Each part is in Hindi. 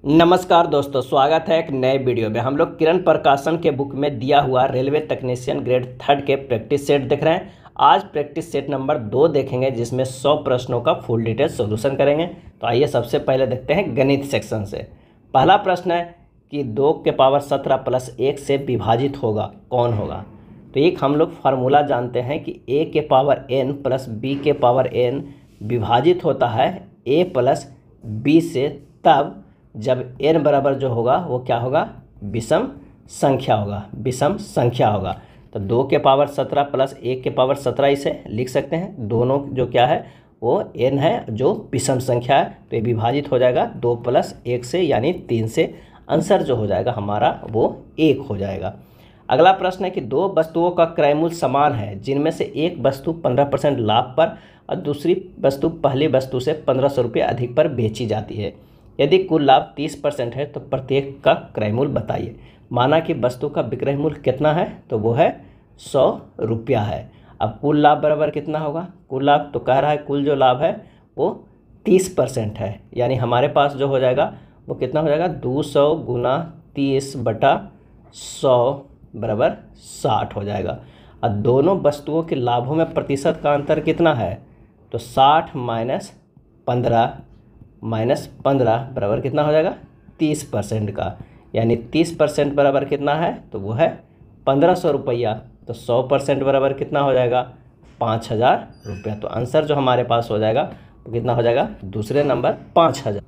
नमस्कार दोस्तों, स्वागत है एक नए वीडियो में। हम लोग किरण प्रकाशन के बुक में दिया हुआ रेलवे टेक्नीशियन ग्रेड 3 के प्रैक्टिस सेट देख रहे हैं। आज प्रैक्टिस सेट नंबर 2 देखेंगे, जिसमें 100 प्रश्नों का फुल डिटेल सॉल्यूशन करेंगे। तो आइए सबसे पहले देखते हैं गणित सेक्शन से। पहला प्रश्न है कि 2 के पावर 17 प्लस 1 से विभाजित होगा, कौन होगा? तो एक हम लोग फार्मूला जानते हैं कि a के पावर n प्लस b के पावर n विभाजित होता है a प्लस b से, तब जब n बराबर जो होगा वो क्या होगा? विषम संख्या होगा, विषम संख्या होगा। तो 2 के पावर 17 प्लस 1 के पावर 17 इसे लिख सकते हैं। दोनों जो क्या है वो n है, जो विषम संख्या है, तो ये विभाजित हो जाएगा 2 प्लस 1 से, यानी 3 से। आंसर जो हो जाएगा हमारा वो 1 हो जाएगा। अगला प्रश्न है कि 2 वस्तुओं का क्रय मूल्य समान है, जिनमें से एक वस्तु 15% लाभ पर और दूसरी वस्तु पहली वस्तु से 1500 रुपये अधिक पर बेची जाती है। यदि कुल लाभ 30% है तो प्रत्येक का क्रय मूल्य बताइए। माना कि वस्तु का विक्रय मूल्य कितना है, तो वो है 100 रुपया है। अब कुल लाभ बराबर कितना होगा? कुल लाभ तो कह रहा है कुल जो लाभ है वो 30% है, यानी हमारे पास जो हो जाएगा वो कितना हो जाएगा? 200 गुना 30 बटा 100 बराबर 60 हो जाएगा। और दोनों वस्तुओं के लाभों में प्रतिशत का अंतर कितना है? तो 60 माइनस 15 बराबर कितना हो जाएगा? 30% का, यानी 30% बराबर कितना है? तो वो है 1500 रुपया। तो 100% बराबर कितना हो जाएगा? 5000 रुपया। तो आंसर जो हमारे पास हो जाएगा वो कितना हो जाएगा? दूसरे नंबर 5000।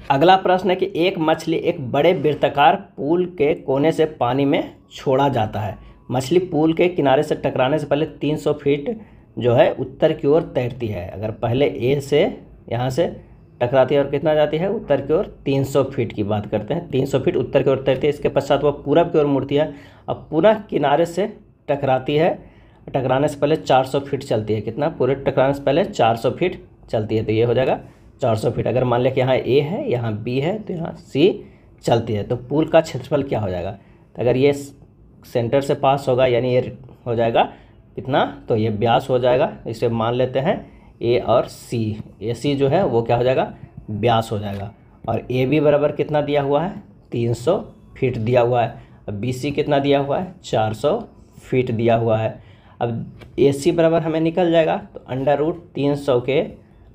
अगला प्रश्न है कि एक मछली एक बड़े वृत्ताकार पुल के कोने से पानी में छोड़ा जाता है। मछली पुल के किनारे से टकराने से पहले 300 फीट जो है उत्तर की ओर तैरती है। अगर पहले ए से यहाँ से टकराती है और कितना जाती है? उत्तर की ओर। 300 फीट की बात करते हैं, 300 फीट उत्तर की ओर तैरती है। इसके पश्चात वह पूरब की ओर मुड़ती है। अब पुनः किनारे से टकराती है, टकराने से पहले 400 फीट चलती है। कितना? पूरे टकराने से पहले 400 फीट चलती है, तो ये हो जाएगा 400 फीट। अगर मान लिया कि यहाँ ए है, यहाँ बी है, तो यहाँ सी चलती है, तो पुल का क्षेत्रफल क्या हो जाएगा? तो अगर ये सेंटर से पास होगा, यानी ये हो जाएगा कितना? तो ये व्यास हो जाएगा। इसे मान लेते हैं ए और सी। ए सी जो है वो क्या हो जाएगा? व्यास हो जाएगा। और ए बी बराबर कितना दिया हुआ है? 300 फीट दिया हुआ है। अब बी सी कितना दिया हुआ है? 400 फीट दिया हुआ है। अब ए सी बराबर हमें निकल जाएगा, तो √300 के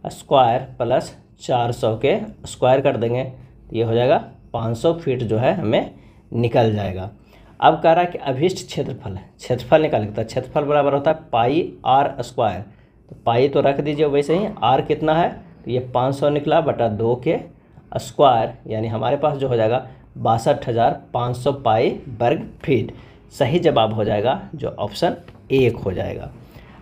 स्क्वायर प्लस 400 के स्क्वायर कर देंगे, तो ये हो जाएगा 500 फीट जो है हमें निकल जाएगा। अब कह रहा है कि अभिष्ट क्षेत्रफल निकाल सकता है। क्षेत्रफल बराबर होता है पाई आर स्क्वायर। तो पाई तो रख दीजिए वैसे ही। आर कितना है? तो ये 500 निकला बटा 2 के स्क्वायर, यानी हमारे पास जो हो जाएगा 62,500 पाई वर्ग फीट। सही जवाब हो जाएगा जो ऑप्शन 1 हो जाएगा।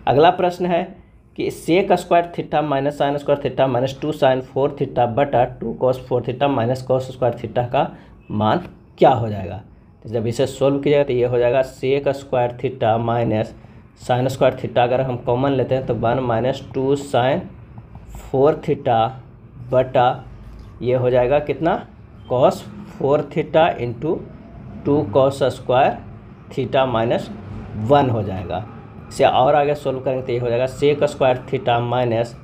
अगला प्रश्न है कि sec square theta minus sine square theta minus 2 sine 4 theta बटा 2 cos 4 theta minus cos square theta का मान क्या हो जाएगा? तो जब इसे सोल्व कीजिएगा तो ये हो जाएगा sec square theta minus sine square theta. अगर हम कॉमन लेते हैं तो 1 माइनस 2 साइन 4 थीटा बटा ये हो जाएगा कितना? Cos 4 theta into 2 cos square theta minus 1 हो जाएगा। इसे और आगे सोल्व करेंगे तो ये हो जाएगा sec square theta minus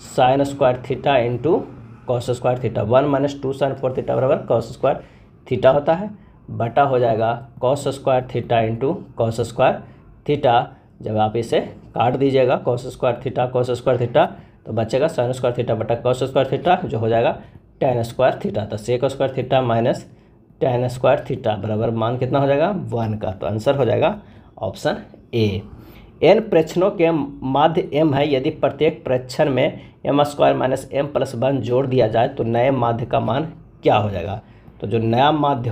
sine square theta into cos square theta. 1 minus 2 sine 4 theta बराबर कॉस स्क्वायर थीटा होता है, बटा हो जाएगा cos square theta into cos square theta. जब आप इसे काट दीजिएगा cos square theta cos square theta, तो बचेगा साइन स्क्वायर थीटा बटा कॉस स्क्वायर थीटा, जो हो जाएगा tan स्क्वायर थीटा। तो sec square theta minus tan square theta बराबर मान कितना हो जाएगा? 1 का। तो आंसर हो जाएगा ऑप्शन ए। n प्रेक्षणों के माध्य m है। यदि प्रत्येक प्रेक्षण में m square minus m plus 1 जोड़ दिया जाए तो नए माध्य का मान क्या हो जाएगा? तो जो नया माध्य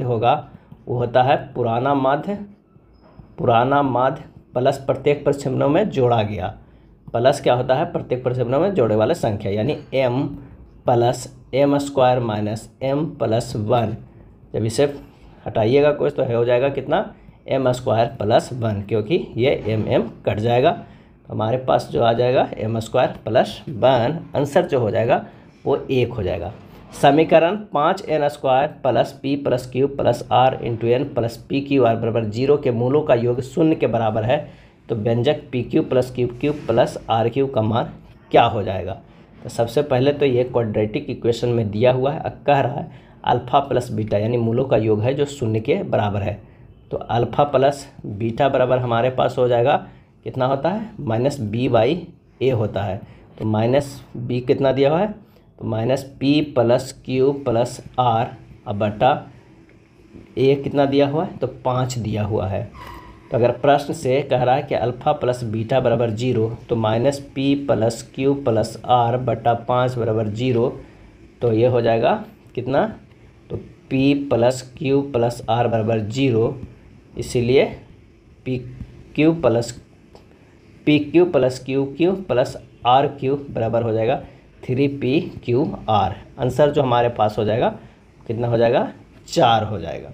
होगा वो होता है पुराना माध्य प्लस प्रत्येक प्रक्षेपणों में जोड़ा गया। प्लस क्या होता है? प्रत्येक प्रक्षेपणों में जोड़े वाले संख्या, यानी m plus m square minus m plus 1। जब इसे हटाइएगा कुछ तो हो जाएगा कितना? m स्क्वायर प्लस 1, क्योंकि ये m कट जाएगा, तो हमारे पास जो आ जाएगा m स्क्वायर प्लस 1। आंसर जो हो जाएगा वो 1 हो जाएगा। समीकरण 5n square plus P plus Q plus R into N plus P Q R बराबर 0 के मूलों का योग 0 के बराबर है, तो व्यंजक P Q plus Q Q plus R Q का मान क्या हो जाएगा? तो सबसे पहले तो ये क्वाड्रेटिक इक्वेशन में दिया हुआ है, कह रहा है अल्फ़ा प्लस बीटा यानी मूलों का योग है जो शून्य के बराबर है। तो अल्फ़ा प्लस बीटा बराबर हमारे पास हो जाएगा कितना होता है, माइनस बी बाई ए होता है। तो माइनस बी कितना दिया हुआ है, तो minus P plus Q plus R अब बटा ए कितना दिया हुआ है, तो 5 दिया हुआ है। तो अगर प्रश्न से कह रहा है कि अल्फ़ा प्लस बीटा बराबर 0, तो minus P plus Q plus R बटा 5 बराबर 0, तो ये हो जाएगा कितना, तो P plus Q plus R बराबर 0, इसीलिए P Q plus Q plus R Q बराबर हो जाएगा 3PQR। आंसर जो हमारे पास हो जाएगा कितना हो जाएगा, 4 हो जाएगा।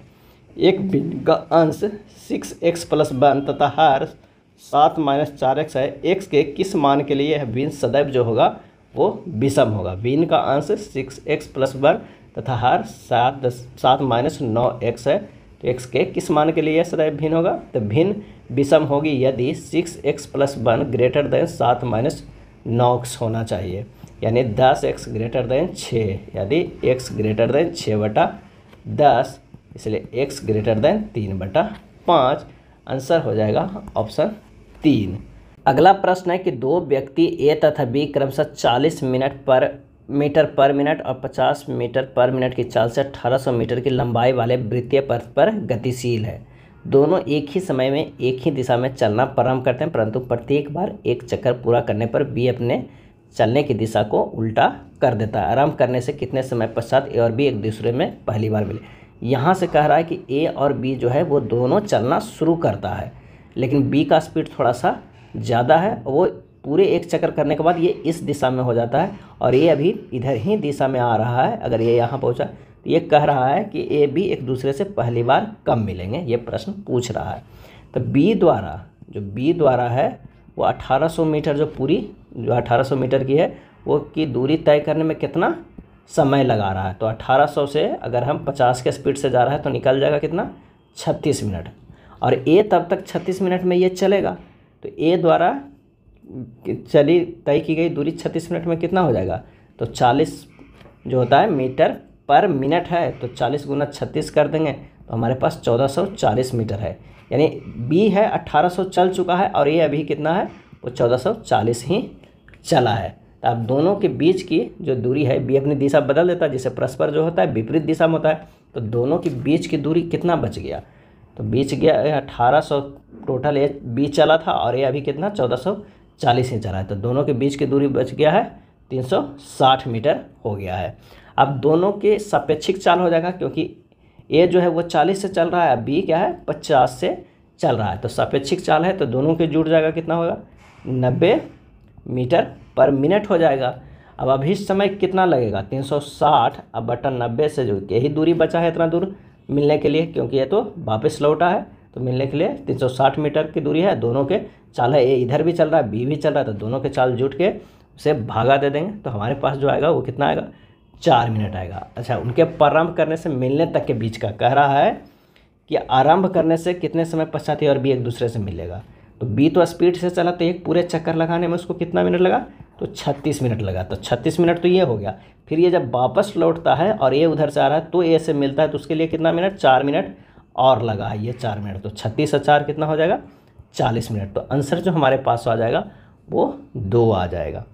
एक भिन्न का अंश 6x प्लस 1 तथा हार 7 माइनस 4x है। x के किस मान के लिए यह भिन्न सदैव जो होगा वो विषम होगा। भिन्न का अंश 6x प्लस 1 तथा हार 7 माइनस 9x है। तो x के किस मान के लिए यह सदैव भिन्न होगा, तो भिन्न विषम होगी यदि 6x plus 1 greater than 7 minus 9x होना चाहिए, यानी 10x ग्रेटर देन 6, यदि x ग्रेटर देन 6/10, इसलिए x ग्रेटर देन 3/5। आंसर हो जाएगा ऑप्शन 3। अगला प्रश्न है कि दो व्यक्ति ए तथा बी क्रमशः 40 मीटर पर मिनट और 50 मीटर पर मिनट की चाल से 1800 मीटर की लंबाई वाले वृत्तीय पथ पर गतिशील है। दोनों एक ही समय में एक ही दिशा में चलना प्रारंभ करते हैं, परंतु प्रत्येक बार एक चक्कर पूरा करने पर बी अपने चलने की दिशा को उल्टा कर देता है। आरंभ करने से कितने समय पश्चात ए और बी एक दूसरे में पहली बार मिले। यहाँ से कह रहा है कि ए और बी जो है वो दोनों चलना शुरू करता है, लेकिन बी का स्पीड थोड़ा सा ज़्यादा है, वो पूरे एक चक्कर करने के बाद ये इस दिशा में हो जाता है और ये अभी इधर ही दिशा में आ रहा है। अगर ये यहाँ पहुँचा तो ये कह रहा है कि ए बी एक दूसरे से पहली बार कब मिलेंगे, ये प्रश्न पूछ रहा है। तो बी द्वारा है वो 1800 मीटर जो 1800 मीटर की है वो की दूरी तय करने में कितना समय लगा रहा है। तो 1800 से अगर हम 50 के स्पीड से जा रहा है तो निकल जाएगा कितना, 36 मिनट, और ए तब तक 36 मिनट में ये चलेगा। तो ए द्वारा तय की गई दूरी 36 मिनट में कितना हो जाएगा, तो 40 जो होता है मीटर पर मिनट है, तो 40 गुना 36 कर देंगे तो हमारे पास 1440 मीटर है। यानी बी है 1800 चल चुका है और ये अभी कितना है, वो 1440 ही चला है। तो अब दोनों के बीच की जो दूरी है, बी अपनी दिशा बदल देता है, जिसे परस्पर जो होता है विपरीत दिशा में होता है। तो दोनों के बीच की दूरी कितना बच गया, तो बीच गया 1800 टोटल ये बी चला था और ये अभी कितना 1440 ही चला है। तो दोनों के बीच की दूरी बच गया है 360 मीटर हो गया है। अब दोनों के सापेक्षिक चाल हो जाएगा, क्योंकि ए जो है वो 40 से चल रहा है, बी क्या है 50 से चल रहा है। तो सापेक्षिक चाल है तो दोनों के जुड़ जाएगा, कितना होगा 90 मीटर पर मिनट हो जाएगा। अब अभी समय कितना लगेगा 360, अब बटा 90 से जो यही दूरी बचा है इतना दूर मिलने के लिए, क्योंकि ये तो वापस लौटा है, तो मिलने के लिए 360 मीटर की दूरी है। दोनों के चाल है, ए इधर भी चल रहा है बी भी चल रहा है, तो दोनों के चाल जुट के उसे भागा दे देंगे तो हमारे पास जो आएगा वो कितना आएगा 4 मिनट आएगा। अच्छा, उनके प्रारंभ करने से मिलने तक के बीच का कह रहा है कि आरंभ करने से कितने समय पश्चात ए और बी एक दूसरे से मिलेगा। तो बी तो स्पीड से चला तो एक पूरे चक्कर लगाने में उसको कितना मिनट लगा, तो 36 मिनट लगा। तो 36 मिनट तो ये हो गया। फिर ये जब वापस लौटता है और ए उधर से आ रहा है तो ए से मिलता है, तो उसके लिए कितना मिनट 4 मिनट और लगा है, ये 4 मिनट। तो 36 से 4 कितना हो जाएगा 40 मिनट। तो आंसर जो हमारे पास आ जाएगा वो 2 आ जाएगा।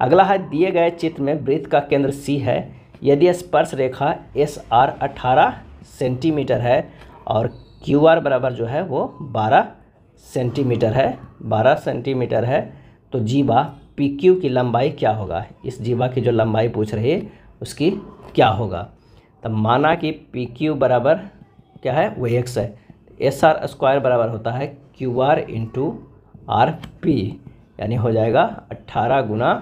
अगला है दिए गए चित्र में वृत्त का केंद्र सी है, यदि स्पर्श रेखा SR 18 सेंटीमीटर है और QR बराबर जो है वो 12 सेंटीमीटर है, तो जीवा PQ की लंबाई क्या होगा। इस जीवा की जो लंबाई पूछ रही है उसकी क्या होगा। तब माना कि PQ बराबर क्या है वो x है, SR स्क्वायर बराबर होता है QR इंटू RP, यानी हो जाएगा 18 गुना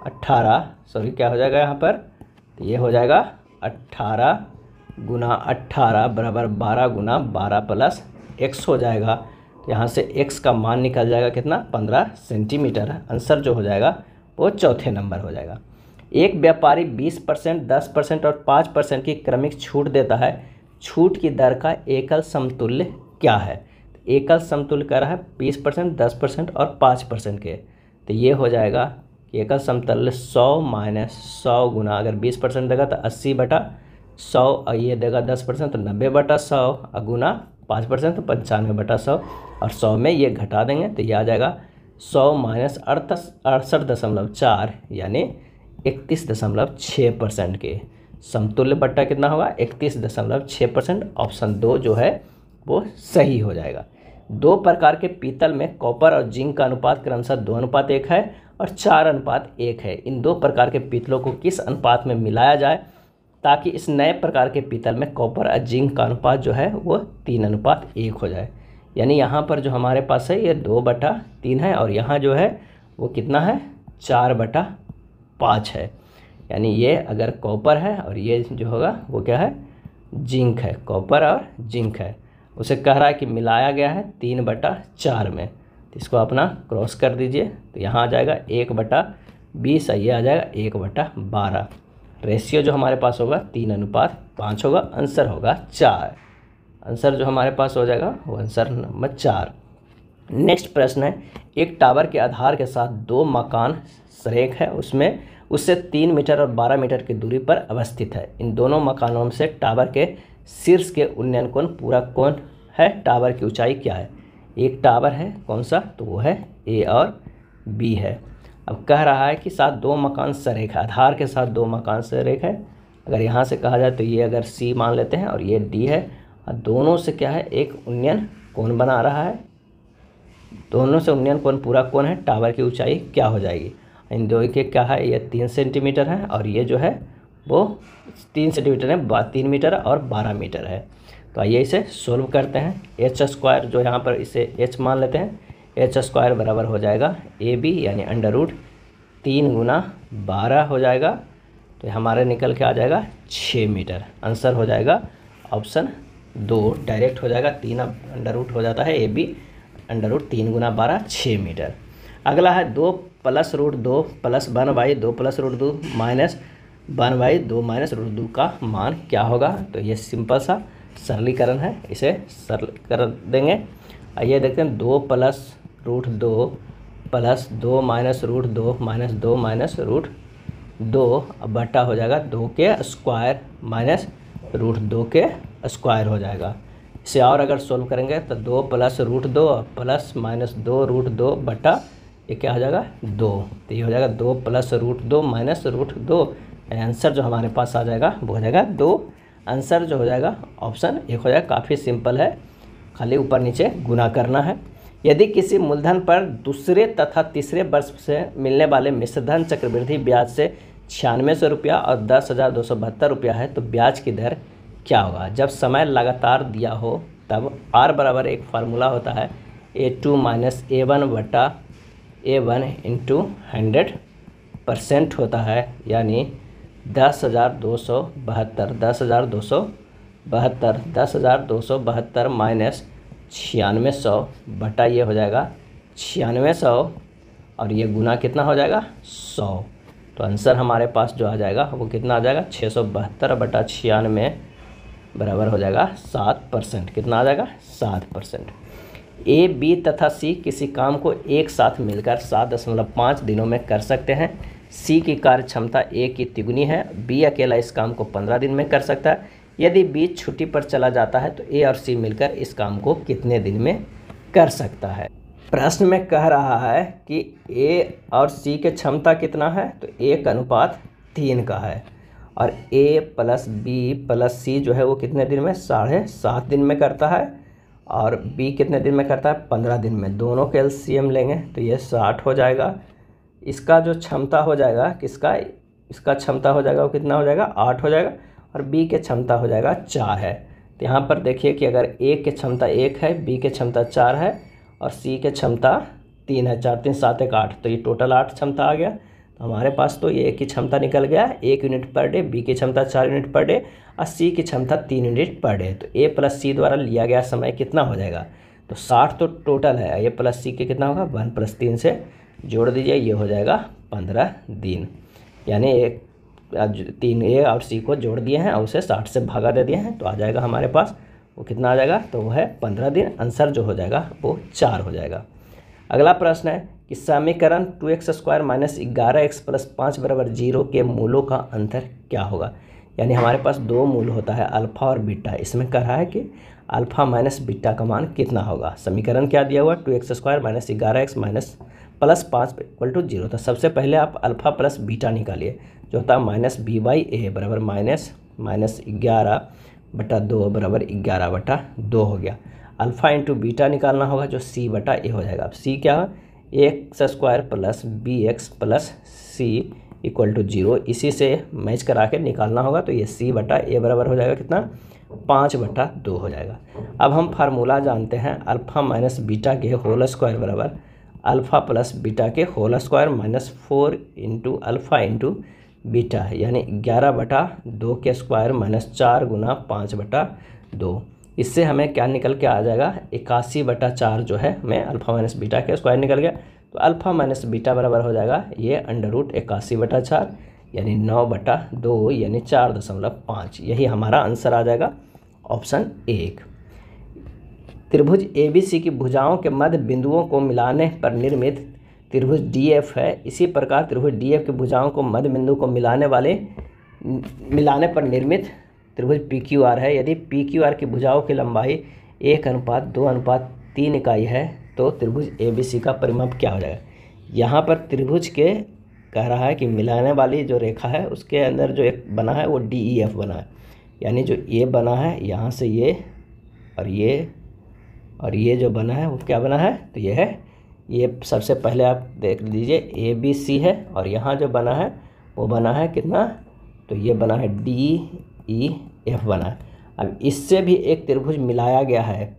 18, सॉरी क्या हो जाएगा यहाँ पर, तो ये हो जाएगा 18 गुना 18 बराबर 12 गुना 12 प्लस x हो जाएगा। तो यहाँ से x का मान निकल जाएगा कितना 15 सेंटीमीटर। आंसर जो हो जाएगा वो चौथे नंबर हो जाएगा। एक व्यापारी 20%, 10% और 5% की क्रमिक छूट देता है। छूट की दर का एकल समतुल्य क्या है। एकल समतुल्य कह रहा है 20%, 10% और 5% के, तो ये हो जाएगा कि एकल समतुल्य 100 माइनस 100 गुना, अगर 20% देगा तो 80/100, और ये देगा 10% तो 90/100, गुना 5% तो 95/100, और 100 में ये घटा देंगे तो ये आ जाएगा 100 माइनस 68.4 यानी 31.6% के समतुल्य बट्टा कितना होगा 31.6%। ऑप्शन 2 जो है वो सही हो जाएगा। 2 प्रकार के पीतल में कॉपर और जिंक का अनुपात क्रमशः 2:1 है और 4:1 है। इन 2 प्रकार के पीतलों को किस अनुपात में मिलाया जाए ताकि इस नए प्रकार के पीतल में कॉपर और जिंक का अनुपात जो है वो 3:1 हो जाए। यानी यहाँ पर जो हमारे पास है ये 2/3 है और यहाँ जो है वो कितना है 4/5 है। यानी ये अगर कॉपर है और ये जो होगा वो क्या है जिंक है, कॉपर और जिंक है। उसे कह रहा है कि मिलाया गया है 3/4 में, तो इसको अपना क्रॉस कर दीजिए तो यहाँ आ जाएगा 1/20 और ये आ जाएगा 1/12। रेशियो जो हमारे पास होगा 3:5 होगा, आंसर होगा 4। आंसर जो हमारे पास हो जाएगा वो आंसर नंबर 4। नेक्स्ट प्रश्न है, एक टावर के आधार के साथ 2 मकान सरेख है, उससे 3 मीटर और 12 मीटर की दूरी पर अवस्थित है। इन दोनों मकानों से टावर के शीर्ष के उन्नयन कोण पूरा कौन है, टावर की ऊंचाई क्या है। एक टावर है कौन सा, तो वो है ए और बी है। अब कह रहा है कि साथ 2 मकान सरेख है, आधार के साथ 2 मकान सरेख है। अगर यहाँ से कहा जाए तो ये अगर सी मान लेते हैं और ये डी है, और दोनों से क्या है एक उन्नयन कोण बना रहा है। दोनों से उन्नयन कोण पूरा कौन है, टावर की ऊंचाई क्या हो जाएगी। इन दो के क्या है, ये 3 सेंटीमीटर है और ये जो है वो 3 सेंटीमीटर है, 3 मीटर और 12 मीटर है। तो आइए इसे सोल्व करते हैं। h² जो यहाँ पर इसे h मान लेते हैं, h² बराबर हो जाएगा AB यानी √3 गुना 12 हो जाएगा, तो हमारे निकल के आ जाएगा 6 मीटर। आंसर हो जाएगा ऑप्शन 2 डायरेक्ट हो जाएगा। 3 अंडर रूट हो जाता है AB √3 गुना 12 6 मीटर। अगला है 2 + √2 + 1/2 + √2 माइनस 1/2 माइनस √2 का मान क्या होगा। तो ये सिंपल सा सरलीकरण है, इसे सरल कर देंगे। आइए देखते हैं 2 + √2 + 2 माइनस √2 माइनस 2 माइनस √2 अब बट्टा हो जाएगा 2 के स्क्वायर माइनस √2 के स्क्वायर हो जाएगा। इसे और अगर सोल्व करेंगे तो 2 + √2 प्लस माइनस 2 √2 बटा ये क्या हो जाएगा 2, तो ये हो जाएगा 2 + √2 माइनस √2। आंसर जो हमारे पास आ जाएगा वो हो जाएगा 2। आंसर जो हो जाएगा ऑप्शन 1 हो जाएगा। काफ़ी सिंपल है, खाली ऊपर नीचे गुना करना है। यदि किसी मूलधन पर दूसरे तथा तीसरे वर्ष से मिलने वाले मिश्रधन चक्रवृद्धि ब्याज से 9600 रुपया और 10,272 रुपया है तो ब्याज की दर क्या होगा। जब समय लगातार दिया हो तब R बराबर एक फार्मूला होता है A2 माइनस A1 बटा A1 इंटू 100% होता है, यानी 10,272 10,272 माइनस 9600 बटा ये हो जाएगा 9600 और ये गुना कितना हो जाएगा 100। तो आंसर हमारे पास जो आ जाएगा वो कितना आ जाएगा 672 बटा 96 बराबर हो जाएगा 7%। कितना आ जाएगा 7%। ए बी तथा सी किसी काम को एक साथ मिलकर 7.5 दिनों में कर सकते हैं। सी की कार्य क्षमता ए की तिगुनी है। बी अकेला इस काम को 15 दिन में कर सकता है। यदि बी छुट्टी पर चला जाता है तो ए और सी मिलकर इस काम को कितने दिन में कर सकता है। प्रश्न में कह रहा है कि ए और सी के क्षमता कितना है, तो 1:3 का है और ए प्लस बी प्लस सी जो है वो कितने दिन में 7.5 दिन में करता है और बी कितने दिन में करता है 15 दिन में। दोनों के एलसीएम लेंगे तो ये 60 हो जाएगा। इसका जो क्षमता हो जाएगा किसका, इसका क्षमता हो जाएगा वो कितना हो जाएगा 8 हो जाएगा और बी के क्षमता हो जाएगा 4 है। तो यहाँ पर देखिए कि अगर ए के क्षमता 1 है, बी के क्षमता 4 है और सी के क्षमता 3 है, 4 3 7 1 8, तो ये टोटल 8 क्षमता आ गया। तो हमारे पास तो ये ए की क्षमता निकल गया 1 यूनिट पर डे, बी की क्षमता 4 यूनिट पर डे और सी की क्षमता 3 यूनिट पर डे। तो ए प्लस सी द्वारा लिया गया समय कितना हो जाएगा, तो 60 तो टोटल है, ए प्लस सी के कितना होगा 1 + 3 से जोड़ दीजिए, ये हो जाएगा 15 दिन। यानी 3 ए और सी को जोड़ दिए हैं और उसे 60 से भागा दे दिए हैं, तो आ जाएगा हमारे पास वो कितना आ जाएगा, तो वो है 15 दिन। आंसर जो हो जाएगा वो 4 हो जाएगा। अगला प्रश्न है कि समीकरण 2x² माइनस 11x प्लस 5 बराबर 0 के मूलों का अंतर क्या होगा। यानी हमारे पास दो मूल होता है अल्फ़ा और बीटा। इसमें कह रहा है कि अल्फ़ा माइनस बीटा का मान कितना होगा। समीकरण क्या दिया हुआ, 2x² minus 11x minus plus 5 equal to 0। तो सबसे पहले आप अल्फ़ा प्लस बीटा निकालिए, जो होता है माइनस b/a बराबर माइनस 11/2 बराबर 11/2 हो गया। अल्फ़ा इंटू बीटा निकालना होगा, जो c/a हो जाएगा। अब c क्या है, x² plus bx plus c equal to 0। इसी से मैच करा के निकालना होगा, तो ये c/a बराबर हो जाएगा कितना, 5/2 हो जाएगा। अब हम फार्मूला जानते हैं, अल्फ़ा माइनस बीटा के होल स्क्वायर बराबर अल्फ़ा प्लस बीटा के whole square minus 4 into alpha into beta है, यानी 11/2 के स्क्वायर माइनस 4 गुना 5/2। इससे हमें क्या निकल के आ जाएगा, 81/4 जो है हमें अल्फ़ा माइनस बीटा के स्क्वायर निकल गया। तो अल्फ़ा माइनस बीटा बराबर हो जाएगा ये √81/4 यानी 9/2 यानी 4.5। यही हमारा आंसर आ जाएगा ऑप्शन 1। त्रिभुज ABC की भुजाओं के मध्य बिंदुओं को मिलाने पर निर्मित त्रिभुज DF है। इसी प्रकार त्रिभुज DF की भुजाओं को मध्य बिंदु को मिलाने पर निर्मित त्रिभुज PQR है। यदि PQR की भुजाओं की लंबाई 1:2:3 इकाई है तो त्रिभुज ABC का परिमाप क्या हो जाएगा। यहाँ पर त्रिभुज के कह रहा है कि मिलाने वाली जो रेखा है उसके अंदर जो एक बना है वो DEF बना है, यानी जो ये बना है यहाँ से ये और ये जो बना है वो क्या बना है, तो ये है, ये सबसे पहले आप देख लीजिए ABC है, और यहाँ जो बना है वो बना है कितना, तो ये बना है DEF बना है। अब इससे भी एक त्रिभुज मिलाया गया है,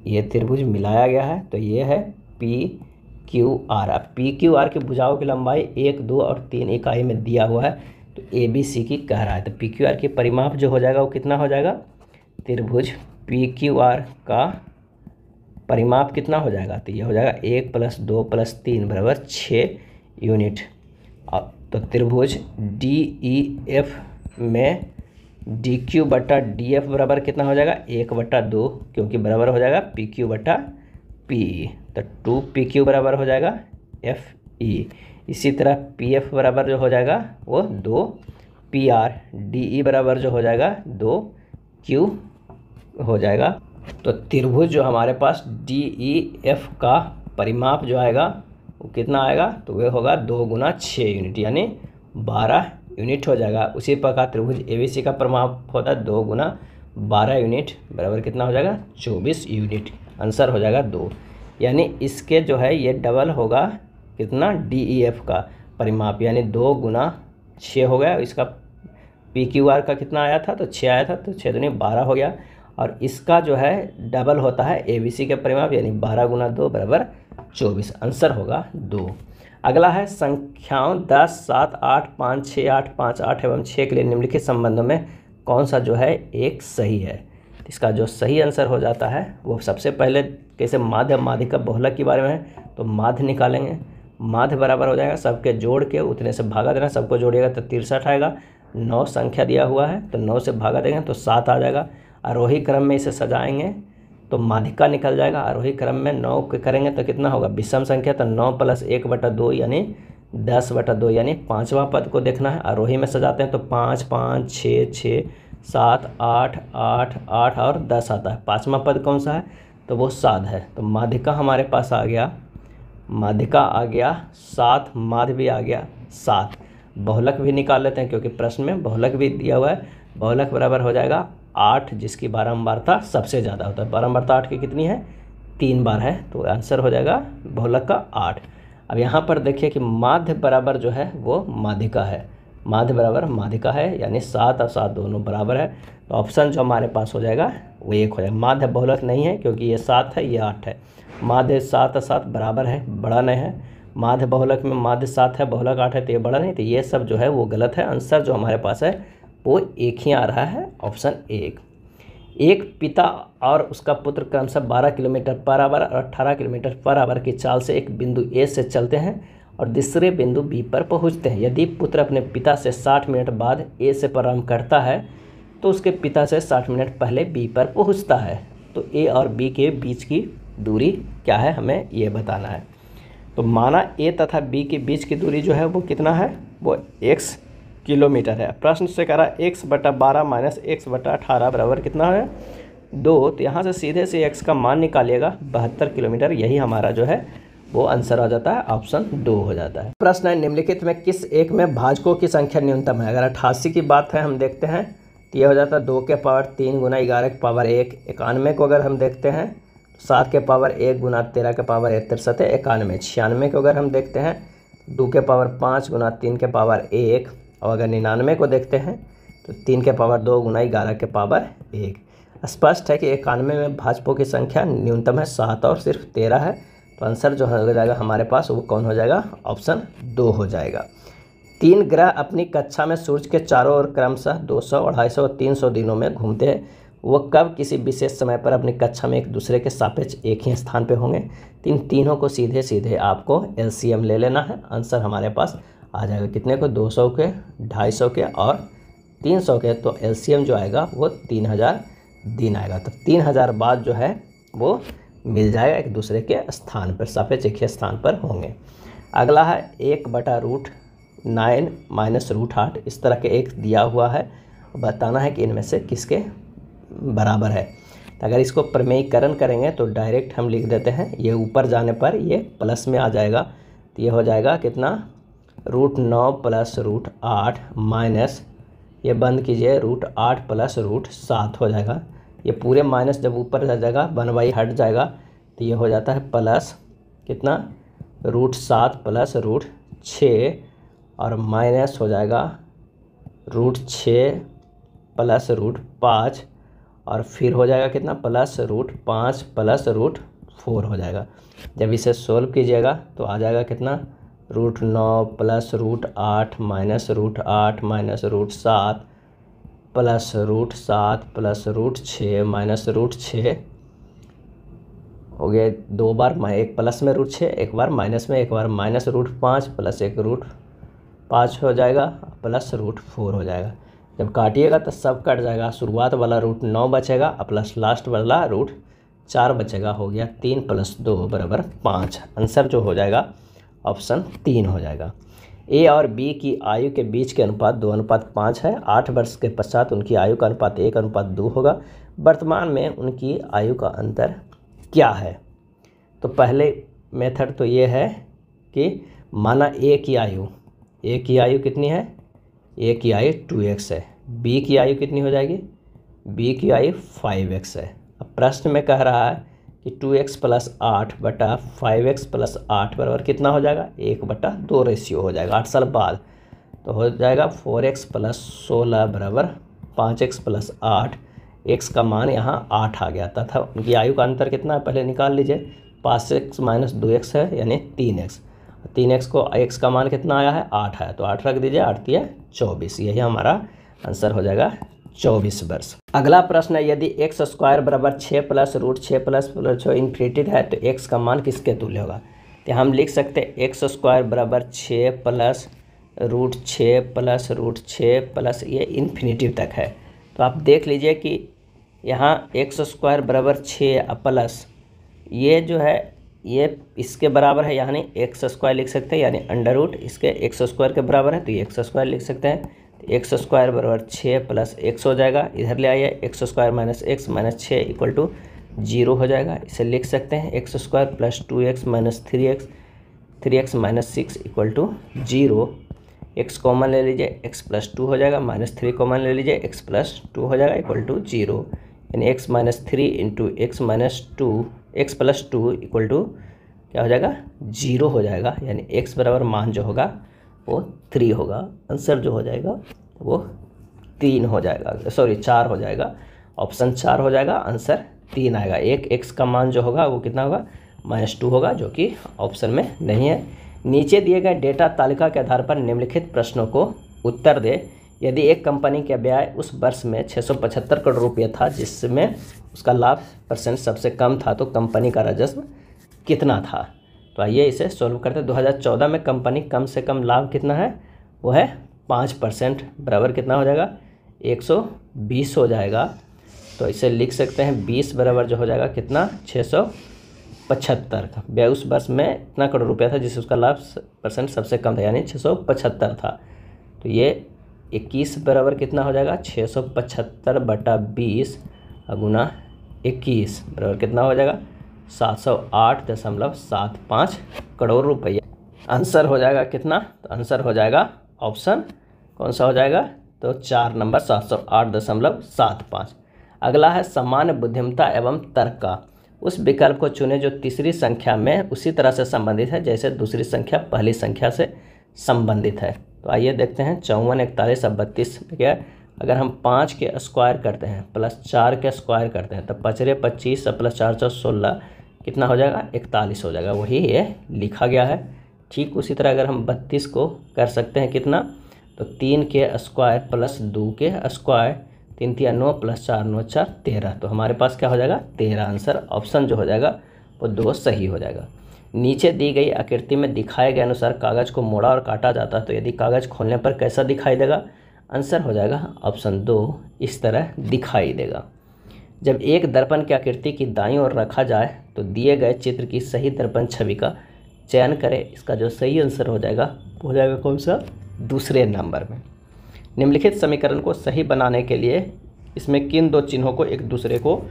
ये त्रिभुज मिलाया गया है, तो ये है PQR। अब PQR की भुजाओं की लंबाई 1, 2 और 3 इकाई में दिया हुआ है, तो ABC की कह रहा है। तो PQR की परिमाप जो हो जाएगा वो कितना हो जाएगा, त्रिभुज PQR का परिमाप कितना हो जाएगा, तो ये हो जाएगा 1 + 2 + 3 बराबर 6 यूनिट। अब तो त्रिभुज DEF में DQ/DF बराबर कितना हो जाएगा, 1/2, क्योंकि बराबर हो जाएगा PQ/PE, तो 2PQ बराबर हो जाएगा FE। इसी तरह PF बराबर जो हो जाएगा वो 2PR, DE बराबर जो हो जाएगा 2Q हो जाएगा। तो त्रिभुज जो हमारे पास DEF का परिमाप जो आएगा वो कितना आएगा, तो वह होगा 2 × 6 यूनिट यानी 12 यूनिट हो जाएगा। उसी प्रकार त्रिभुज ABC का परिमाप होता है 2 × 12 यूनिट बराबर कितना हो जाएगा, 24 यूनिट। आंसर हो जाएगा 2, यानी इसके जो है ये डबल होगा कितना, DEF का परिमाप, यानी 2 × 6 हो गया। इसका PQR का कितना आया था, तो 6 आया था, तो 6 दूनी 12 हो गया। और इसका जो है डबल होता है ABC के परिमाप, यानी 12 × 2 बराबर 24। आंसर होगा 2। अगला है संख्याओं 10, 7, 8, 5, 6, 8, 5, 8 एवं 6 के लिए निम्नलिखित संबंधों में कौन सा जो है एक सही है। इसका जो सही आंसर हो जाता है वो सबसे पहले कैसे, माध्य माध्यिका बहुलक के बारे में है, तो माध्य निकालेंगे। माध्य बराबर हो जाएगा सबके जोड़ के उतने से भागा देना, सबको जोड़िएगा तो 63 आएगा। 9 संख्या दिया हुआ है तो 9 से भागा देंगे तो 7 आ जाएगा। आरोही क्रम में इसे सजाएंगे तो माध्यिका निकल जाएगा। आरोही क्रम में 9 के करेंगे तो कितना होगा, विषम संख्या, तो 9 + 1/2 यानी 10/2 यानी 5वां पद को देखना है। आरोही में सजाते हैं तो 5, 5, 6, 6, 7, 8, 8, 8 और 10 आता है। 5वां पद कौन सा है, तो वो 7 है। तो माध्यिका हमारे पास आ गया, माध्यिका आ गया 7, माध्य भी आ गया 7। बहुलक भी निकाल लेते हैं क्योंकि प्रश्न में बहुलक भी दिया हुआ है। बहुलक बराबर हो जाएगा 8, जिसकी बारंबारता सबसे ज़्यादा होता है। बारंबारता 8 की कितनी है, 3 बार है, तो आंसर हो जाएगा बहुलक का 8। अब यहाँ पर देखिए कि माध्य बराबर जो है वो माध्यिका है, माध्य बराबर माध्यिका है, यानी 7 और 7 दोनों बराबर है। तो ऑप्शन जो हमारे पास हो जाएगा वो 1 हो जाएगा। माध्य बहुलक नहीं है क्योंकि ये 7 है, ये 8 है। माध्य 7 और 7 बराबर है, बड़ा नहीं है। माध्य बहुलक में माध्य 7 है, बहुलक 8 है, तो ये बड़ा नहीं, तो ये सब जो है वो गलत है। आंसर जो हमारे पास है वो एक ही आ रहा है, ऑप्शन 1। एक पिता और उसका पुत्र क्रमशः 12 किलोमीटर पर आवर और 18 किलोमीटर पर आवर की चाल से एक बिंदु A से चलते हैं और दूसरे बिंदु B पर पहुंचते हैं। यदि पुत्र अपने पिता से 60 मिनट बाद A से प्रारंभ करता है तो उसके पिता से 60 मिनट पहले B पर पहुंचता है, तो A और B के बीच की दूरी क्या है हमें ये बताना है। तो माना ए तथा बी के बीच की दूरी जो है वो कितना है, वो x किलोमीटर है। प्रश्न से कह रहा है x/12 माइनस x/18 बराबर कितना है 2। तो यहाँ से सीधे से x का मान निकालिएगा 72 किलोमीटर, यही हमारा जो है वो आंसर हो जाता है, ऑप्शन 2 हो जाता है। प्रश्न है निम्नलिखित में किस एक में भाजकों की संख्या न्यूनतम है। अगर 88 की बात है हम देखते हैं तो ये हो जाता है 2 के पावर 3 गुना 11 के पावर 1। 91 को अगर हम देखते हैं 7 के पावर 1 गुना 13 के पावर 1 63 है 91। 96 को अगर हम देखते हैं 2 के पावर 5 गुना 3 के पावर 1। और अगर 99 को देखते हैं तो 3 के पावर 2 गुना 11 के पावर 1। स्पष्ट है कि 91 में भाजकों की संख्या न्यूनतम है 7 और सिर्फ 13 है। तो आंसर जो हो जाएगा हमारे पास वो कौन हो जाएगा, ऑप्शन 2 हो जाएगा। 3 ग्रह अपनी कक्षा में सूर्य के चारों ओर क्रमशः 200, 250 और 300 दिनों में घूमते हैं। वो कब किसी विशेष समय पर अपनी कक्षा में एक दूसरे के सापेक्ष एक ही स्थान पे होंगे। तीनों को सीधे सीधे आपको एलसीएम ले लेना है। आंसर हमारे पास आ जाएगा कितने को, 200 के, 250 के और 300 के। तो एलसीएम जो आएगा वो 3000 दिन आएगा। तो 3000 बाद जो है वो मिल जाएगा एक दूसरे के स्थान पर, सापेक्ष एक ही स्थान पर होंगे। अगला है 1/√9 माइनस √8। इस तरह के एक दिया हुआ है, बताना है कि इनमें से किसके बराबर है। तो अगर इसको प्रमेयीकरण करेंगे तो डायरेक्ट हम लिख देते हैं, ये ऊपर जाने पर ये प्लस में आ जाएगा। तो ये हो जाएगा कितना, √9 प्लस √8 माइनस ये बंद कीजिए √8 प्लस √7 हो जाएगा। ये पूरे माइनस जब ऊपर आ जाएगा 1/, हट जाएगा तो ये हो जाता है प्लस कितना, √7 प्लस √6 और माइनस हो जाएगा √6 प्लस √5 और फिर हो जाएगा कितना, प्लस √5 प्लस √4 हो जाएगा। जब इसे सोल्व कीजिएगा तो आ जाएगा कितना, √9 plus √8 minus √8 minus √7 plus √7 plus √6 minus √6 हो गया। 2 बार एक प्लस में √6, एक बार माइनस में, एक बार माइनस √5 प्लस एक √5 हो जाएगा प्लस √4 हो जाएगा। जब काटिएगा तो सब कट जाएगा, शुरुआत वाला √9 बचेगा प्लस लास्ट वाला √4 बचेगा। हो गया 3 प्लस 2 बराबर 5। आंसर जो हो जाएगा ऑप्शन 3 हो जाएगा। ए और बी की आयु के बीच के अनुपात 2:5 है। 8 वर्ष के पश्चात उनकी आयु का अनुपात 1:2 होगा। वर्तमान में उनकी आयु का अंतर क्या है। तो पहले मेथड तो ये है कि माना ए की आयु कितनी है, ए की आयु 2x है। बी की आयु कितनी हो जाएगी, बी की आयु 5x है। अब प्रश्न में कह रहा है कि 2x प्लस 8 बटा 5x प्लस 8 बराबर कितना हो जाएगा, 1/2 रेशियो हो जाएगा 8 साल बाद। तो हो जाएगा 4x प्लस 16 बराबर 5x प्लस 8। x का मान यहाँ 8 आ गया तथा उनकी आयु का अंतर कितना है पहले निकाल लीजिए। 5x माइनस 2x है यानी 3x। 3x को x का मान कितना आया है, 8 है, तो 8 रख दीजिए, 8 × 24। यही हमारा आंसर हो जाएगा 24 वर्ष। अगला प्रश्न है यदि x² बराबर 6 प्लस √6 प्लस इन्फिनिटी है तो x का मान किसके तुल्य होगा। तो हम लिख सकते हैं x² बराबर 6 प्लस √6 प्लस √6 प्लस ये इन्फिनिटी तक है। तो आप देख लीजिए कि यहाँ x² बराबर 6 प्लस ये जो है ये इसके बराबर है, यानी x² लिख सकते हैं, यानी अंडर इसके x² के बराबर है तो ये x² लिख सकते हैं। तो x² बराबर 6 प्लस x हो जाएगा, इधर ले आइए x² minus x minus 6 equal to 0 हो जाएगा। इसे लिख सकते हैं x² plus 2x minus 3x minus 6 equal to 0। x common ले लीजिए, x प्लस 2 हो जाएगा, माइनस 3 कॉमन ले लीजिए, x प्लस 2 हो जाएगा इक्वल टू 0। यानी x minus 3 into x minus 2 x plus 2 equal to क्या हो जाएगा, 0 हो जाएगा। यानी x बराबर मान जो होगा वो 3 होगा। आंसर जो हो जाएगा वो 3 हो जाएगा, 4 हो जाएगा। ऑप्शन 4 हो जाएगा, आंसर 3 आएगा। एक x का मान जो होगा वो कितना होगा, -2 होगा, जो कि ऑप्शन में नहीं है। नीचे दिए गए डेटा तालिका के आधार पर निम्नलिखित प्रश्नों को उत्तर दे। यदि एक कंपनी का व्यय उस वर्ष में 675 करोड़ रुपये था जिसमें उसका लाभ % सबसे कम था, तो कंपनी का राजस्व कितना था। तो आइए इसे सोल्व करते हैं। 2014 में कंपनी कम से कम लाभ कितना है, वो है 5%, बराबर कितना हो जाएगा, 120 हो जाएगा। तो इसे लिख सकते हैं 20 बराबर जो हो जाएगा कितना, 675 का। व्यय उस वर्ष में इतना करोड़ रुपया था जिससे उसका लाभ % सबसे कम था, यानी 675 था। तो ये 21 बराबर कितना हो जाएगा, 675/20 गुना 21 बराबर कितना हो जाएगा, 708.75 करोड़ रुपया। आंसर हो जाएगा कितना, तो आंसर हो जाएगा ऑप्शन कौन सा हो जाएगा, तो 4 नंबर 708.75। अगला है सामान्य बुद्धिमत्ता एवं तर्क का। उस विकल्प को चुने जो तीसरी संख्या में उसी तरह से संबंधित है जैसे दूसरी संख्या पहली संख्या से संबंधित है। तो आइए देखते हैं। 54, 41 और 32 क्या, अगर हम 5 के स्क्वायर करते हैं प्लस 4 के स्क्वायर करते हैं तो 5 × 25 प्लस 4 × 16 कितना हो जाएगा, 41 हो जाएगा। वही ये लिखा गया है। ठीक उसी तरह अगर हम 32 को कर सकते हैं कितना, तो 3 के स्क्वायर प्लस 2 के स्क्वायर, 3 × 9 प्लस 4 × 9 = 13। तो हमारे पास क्या हो जाएगा, 13। आंसर ऑप्शन जो हो जाएगा वो 2 सही हो जाएगा। नीचे दी गई आकृति में दिखाए गए अनुसार कागज़ को मोड़ा और काटा जाता है तो यदि कागज़ खोलने पर कैसा दिखाई देगा, आंसर हो जाएगा ऑप्शन 2, इस तरह दिखाई देगा। जब एक दर्पण की आकृति की दाईं ओर रखा जाए तो दिए गए चित्र की सही दर्पण छवि का चयन करें। इसका जो सही आंसर हो जाएगा वो हो जाएगा कौन सा, दूसरे नंबर में। निम्नलिखित समीकरण को सही बनाने के लिए इसमें किन दो चिन्हों को एक दूसरे को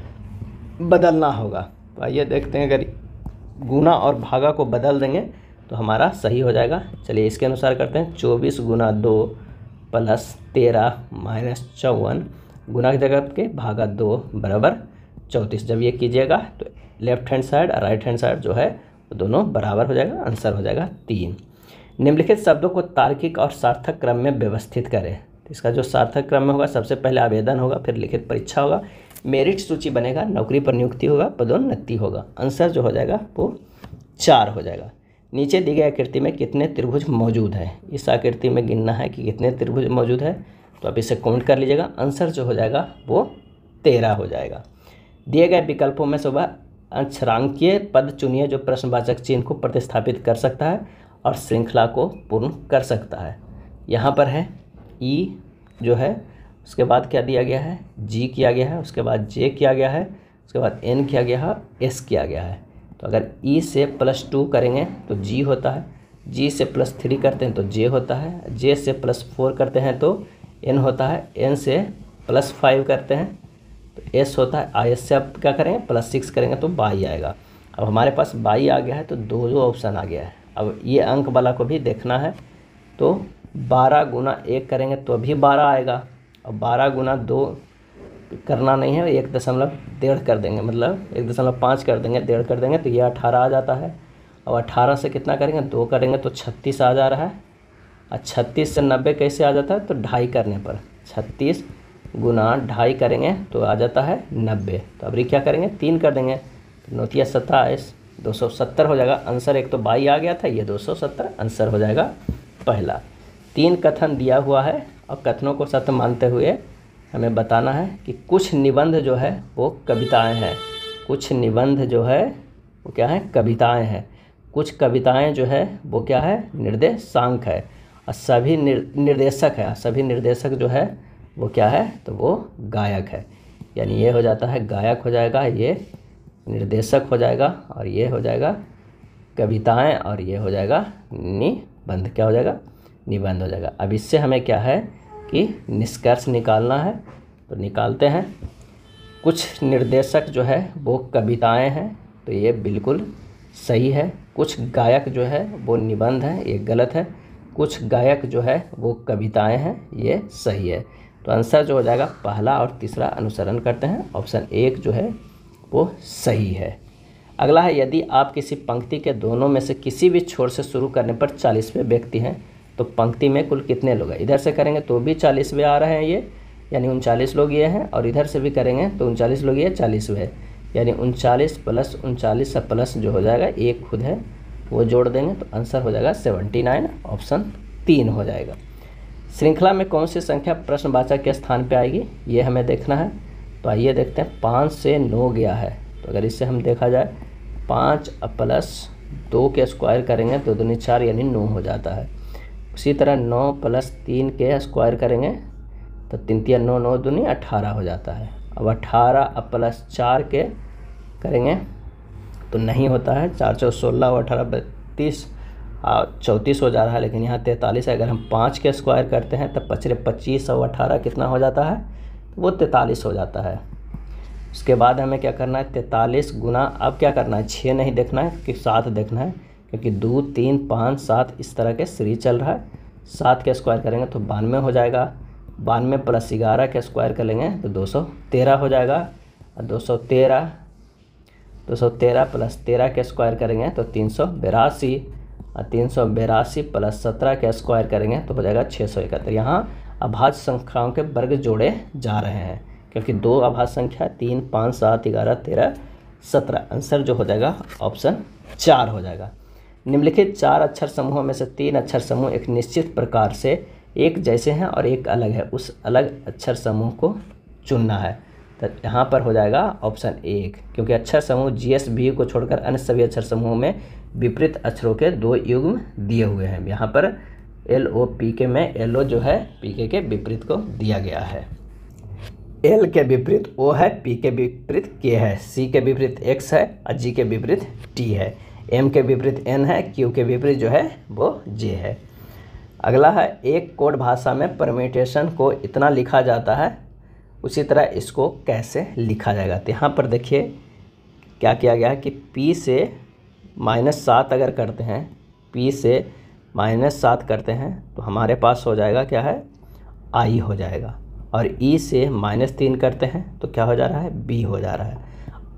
बदलना होगा। तो आइए देखते हैं। अगर गुना और भागा को बदल देंगे तो हमारा सही हो जाएगा। चलिए इसके अनुसार करते हैं। 24 × 2 प्लस 13 माइनस 54 गुना की जगह के भागा 2 बराबर 34। जब ये कीजिएगा तो लेफ्ट हैंड साइड और राइट हैंड साइड जो है वो दोनों बराबर हो जाएगा। आंसर हो जाएगा 3। निम्नलिखित शब्दों को तार्किक और सार्थक क्रम में व्यवस्थित करें। तो इसका जो सार्थक क्रम में होगा, सबसे पहले आवेदन होगा, फिर लिखित परीक्षा होगा, मेरिट सूची बनेगा, नौकरी पर नियुक्ति होगा, पदोन्नति होगा। आंसर जो हो जाएगा वो 4 हो जाएगा। नीचे दी गई आकृति में कितने त्रिभुज मौजूद हैं। इस आकृति में गिनना है कि कितने त्रिभुज मौजूद है, तो आप इसे काउंट कर लीजिएगा। आंसर जो हो जाएगा वो 13 हो जाएगा। दिए गए विकल्पों में से वह अक्षरांकीय पद चुनिए जो प्रश्नवाचक चिन्ह को प्रतिस्थापित कर सकता है और श्रृंखला को पूर्ण कर सकता है। यहाँ पर है ई जो है, उसके बाद क्या दिया गया है, जी किया गया है, उसके बाद जे किया गया है, उसके बाद एन किया गया है, एस किया गया है। तो अगर ई से +2 करेंगे तो जी होता है, जी से +3 करते हैं तो जे होता है, जे से +4 करते हैं तो एन होता है, एन से +5 करते हैं तो एस होता है, आई एस से आप क्या करेंगे +6 करेंगे तो वाई आएगा। अब हमारे पास वाई आ गया है तो 2 ऑप्शन आ गया है। अब ये अंक वाला को भी देखना है तो 12 × 1 करेंगे तो भी 12 आएगा। और 12 × 2 करना नहीं है, 1.1.5 कर देंगे, मतलब 1.5 कर देंगे, 1.5 कर देंगे तो ये 18 आ जाता है। और 18 से कितना करेंगे, 2 करेंगे तो 36 आ जा रहा है। और 36 से 90 कैसे आ जाता है, तो 2.5 करने पर 36 × 2.5 करेंगे तो आ जाता है 90। तो अब क्या करेंगे, 3 कर देंगे तो 9 × 27 270 हो जाएगा। आंसर एक तो 22 आ गया था, ये 270 आंसर हो जाएगा पहला। 3 कथन दिया हुआ है और कथनों को सत्य मानते हुए हमें बताना है कि कुछ निबंध जो है वो कविताएं हैं, कुछ निबंध जो है वो क्या है, कविताएं हैं, कुछ कविताएं जो है वो क्या है, निर्देशांक है, और सभी निर्देशक है, सभी निर्देशक जो है वो क्या है, तो वो गायक है। यानी ये हो जाता है गायक हो जाएगा, ये निर्देशक हो जाएगा, और ये हो जाएगा कविताएं, और ये हो जाएगा निबंध। क्या हो जाएगा, निबंध हो जाएगा। अब इससे हमें क्या है कि निष्कर्ष निकालना है, तो निकालते हैं। कुछ निर्देशक जो है वो कविताएं हैं, तो ये बिल्कुल सही है। कुछ गायक जो है वो निबंध है, ये गलत है। कुछ गायक जो है वो कविताएं हैं, ये सही है। तो आंसर जो हो जाएगा पहला और तीसरा अनुसरण करते हैं, ऑप्शन 1 जो है वो सही है। अगला है, यदि आप किसी पंक्ति के दोनों में से किसी भी छोर से शुरू करने पर 40वें व्यक्ति हैं तो पंक्ति में कुल कितने लोग हैं। इधर से करेंगे तो भी 40वें आ रहे हैं ये, यानी 39 लोग ये हैं, और इधर से भी करेंगे तो 39 लोग ये 40वें, यानी 39 + 39 प्लस जो हो जाएगा 1 खुद है वो जोड़ देंगे तो आंसर हो जाएगा 79, ऑप्शन 3 हो जाएगा। श्रृंखला में कौन सी संख्या प्रश्नवाचक के स्थान पे आएगी, ये हमें देखना है। तो आइए देखते हैं। 5 से 9 गया है, तो अगर इससे हम देखा जाए 5 + 2 के स्क्वायर करेंगे तो 2 × 4 यानी 9 हो जाता है। उसी तरह 9 + 3 के स्क्वायर करेंगे तो 3 × 9 9 दूनी 18 हो जाता है। अब 18 + 4 के करेंगे तो नहीं होता है। 4 चौ 16 और 18 32 34 हो जा रहा है, लेकिन यहाँ 43 है। अगर हम 5 के स्क्वायर करते हैं तब 25 और 18 कितना हो जाता है, वो 43 हो जाता है। उसके बाद हमें क्या करना है, 43 गुना, अब क्या करना है, 6 नहीं देखना है कि 7 देखना है, क्योंकि 2 3 5 7 इस तरह के सीरीज चल रहा है। 7 के स्क्वायर करेंगे तो 92 हो जाएगा। 92 प्लस 11 के स्क्वायर करेंगे तो 213 हो जाएगा। और 213 प्लस 13 के स्क्वायर करेंगे तो 382। और 382 प्लस 17 के स्क्वायर करेंगे तो हो जाएगा 671। यहाँ अभाज्य संख्याओं के वर्ग जोड़े जा रहे हैं, क्योंकि 2 अभाज्य संख्या 3 5 7 11 13 17। आंसर जो हो जाएगा ऑप्शन 4 हो जाएगा। निम्नलिखित 4 अक्षर समूहों में से 3 अक्षर समूह एक निश्चित प्रकार से एक जैसे हैं और एक अलग है, उस अलग अक्षर समूह को चुनना है। तो यहाँ पर हो जाएगा ऑप्शन 1, क्योंकि अक्षर समूह GS भी को छोड़कर अन्य सभी अक्षर समूहों में विपरीत अक्षरों के 2 युग्म दिए हुए हैं। यहाँ पर LO PK में LO जो है PK के विपरीत को दिया गया है। L के विपरीत O है, P के विपरीत K है, C के विपरीत X है और G के विपरीत T है, M के विपरीत N है, Q के विपरीत जो है वो J है। अगला है, एक कोड भाषा में परम्यूटेशन को इतना लिखा जाता है, उसी तरह इसको कैसे लिखा जाएगा। तो यहाँ पर देखिए क्या किया गया है कि P से -7 अगर करते हैं, P से -7 करते हैं तो हमारे पास हो जाएगा क्या है, I हो जाएगा। और E से -3 करते हैं तो क्या हो जा रहा है, B हो जा रहा है।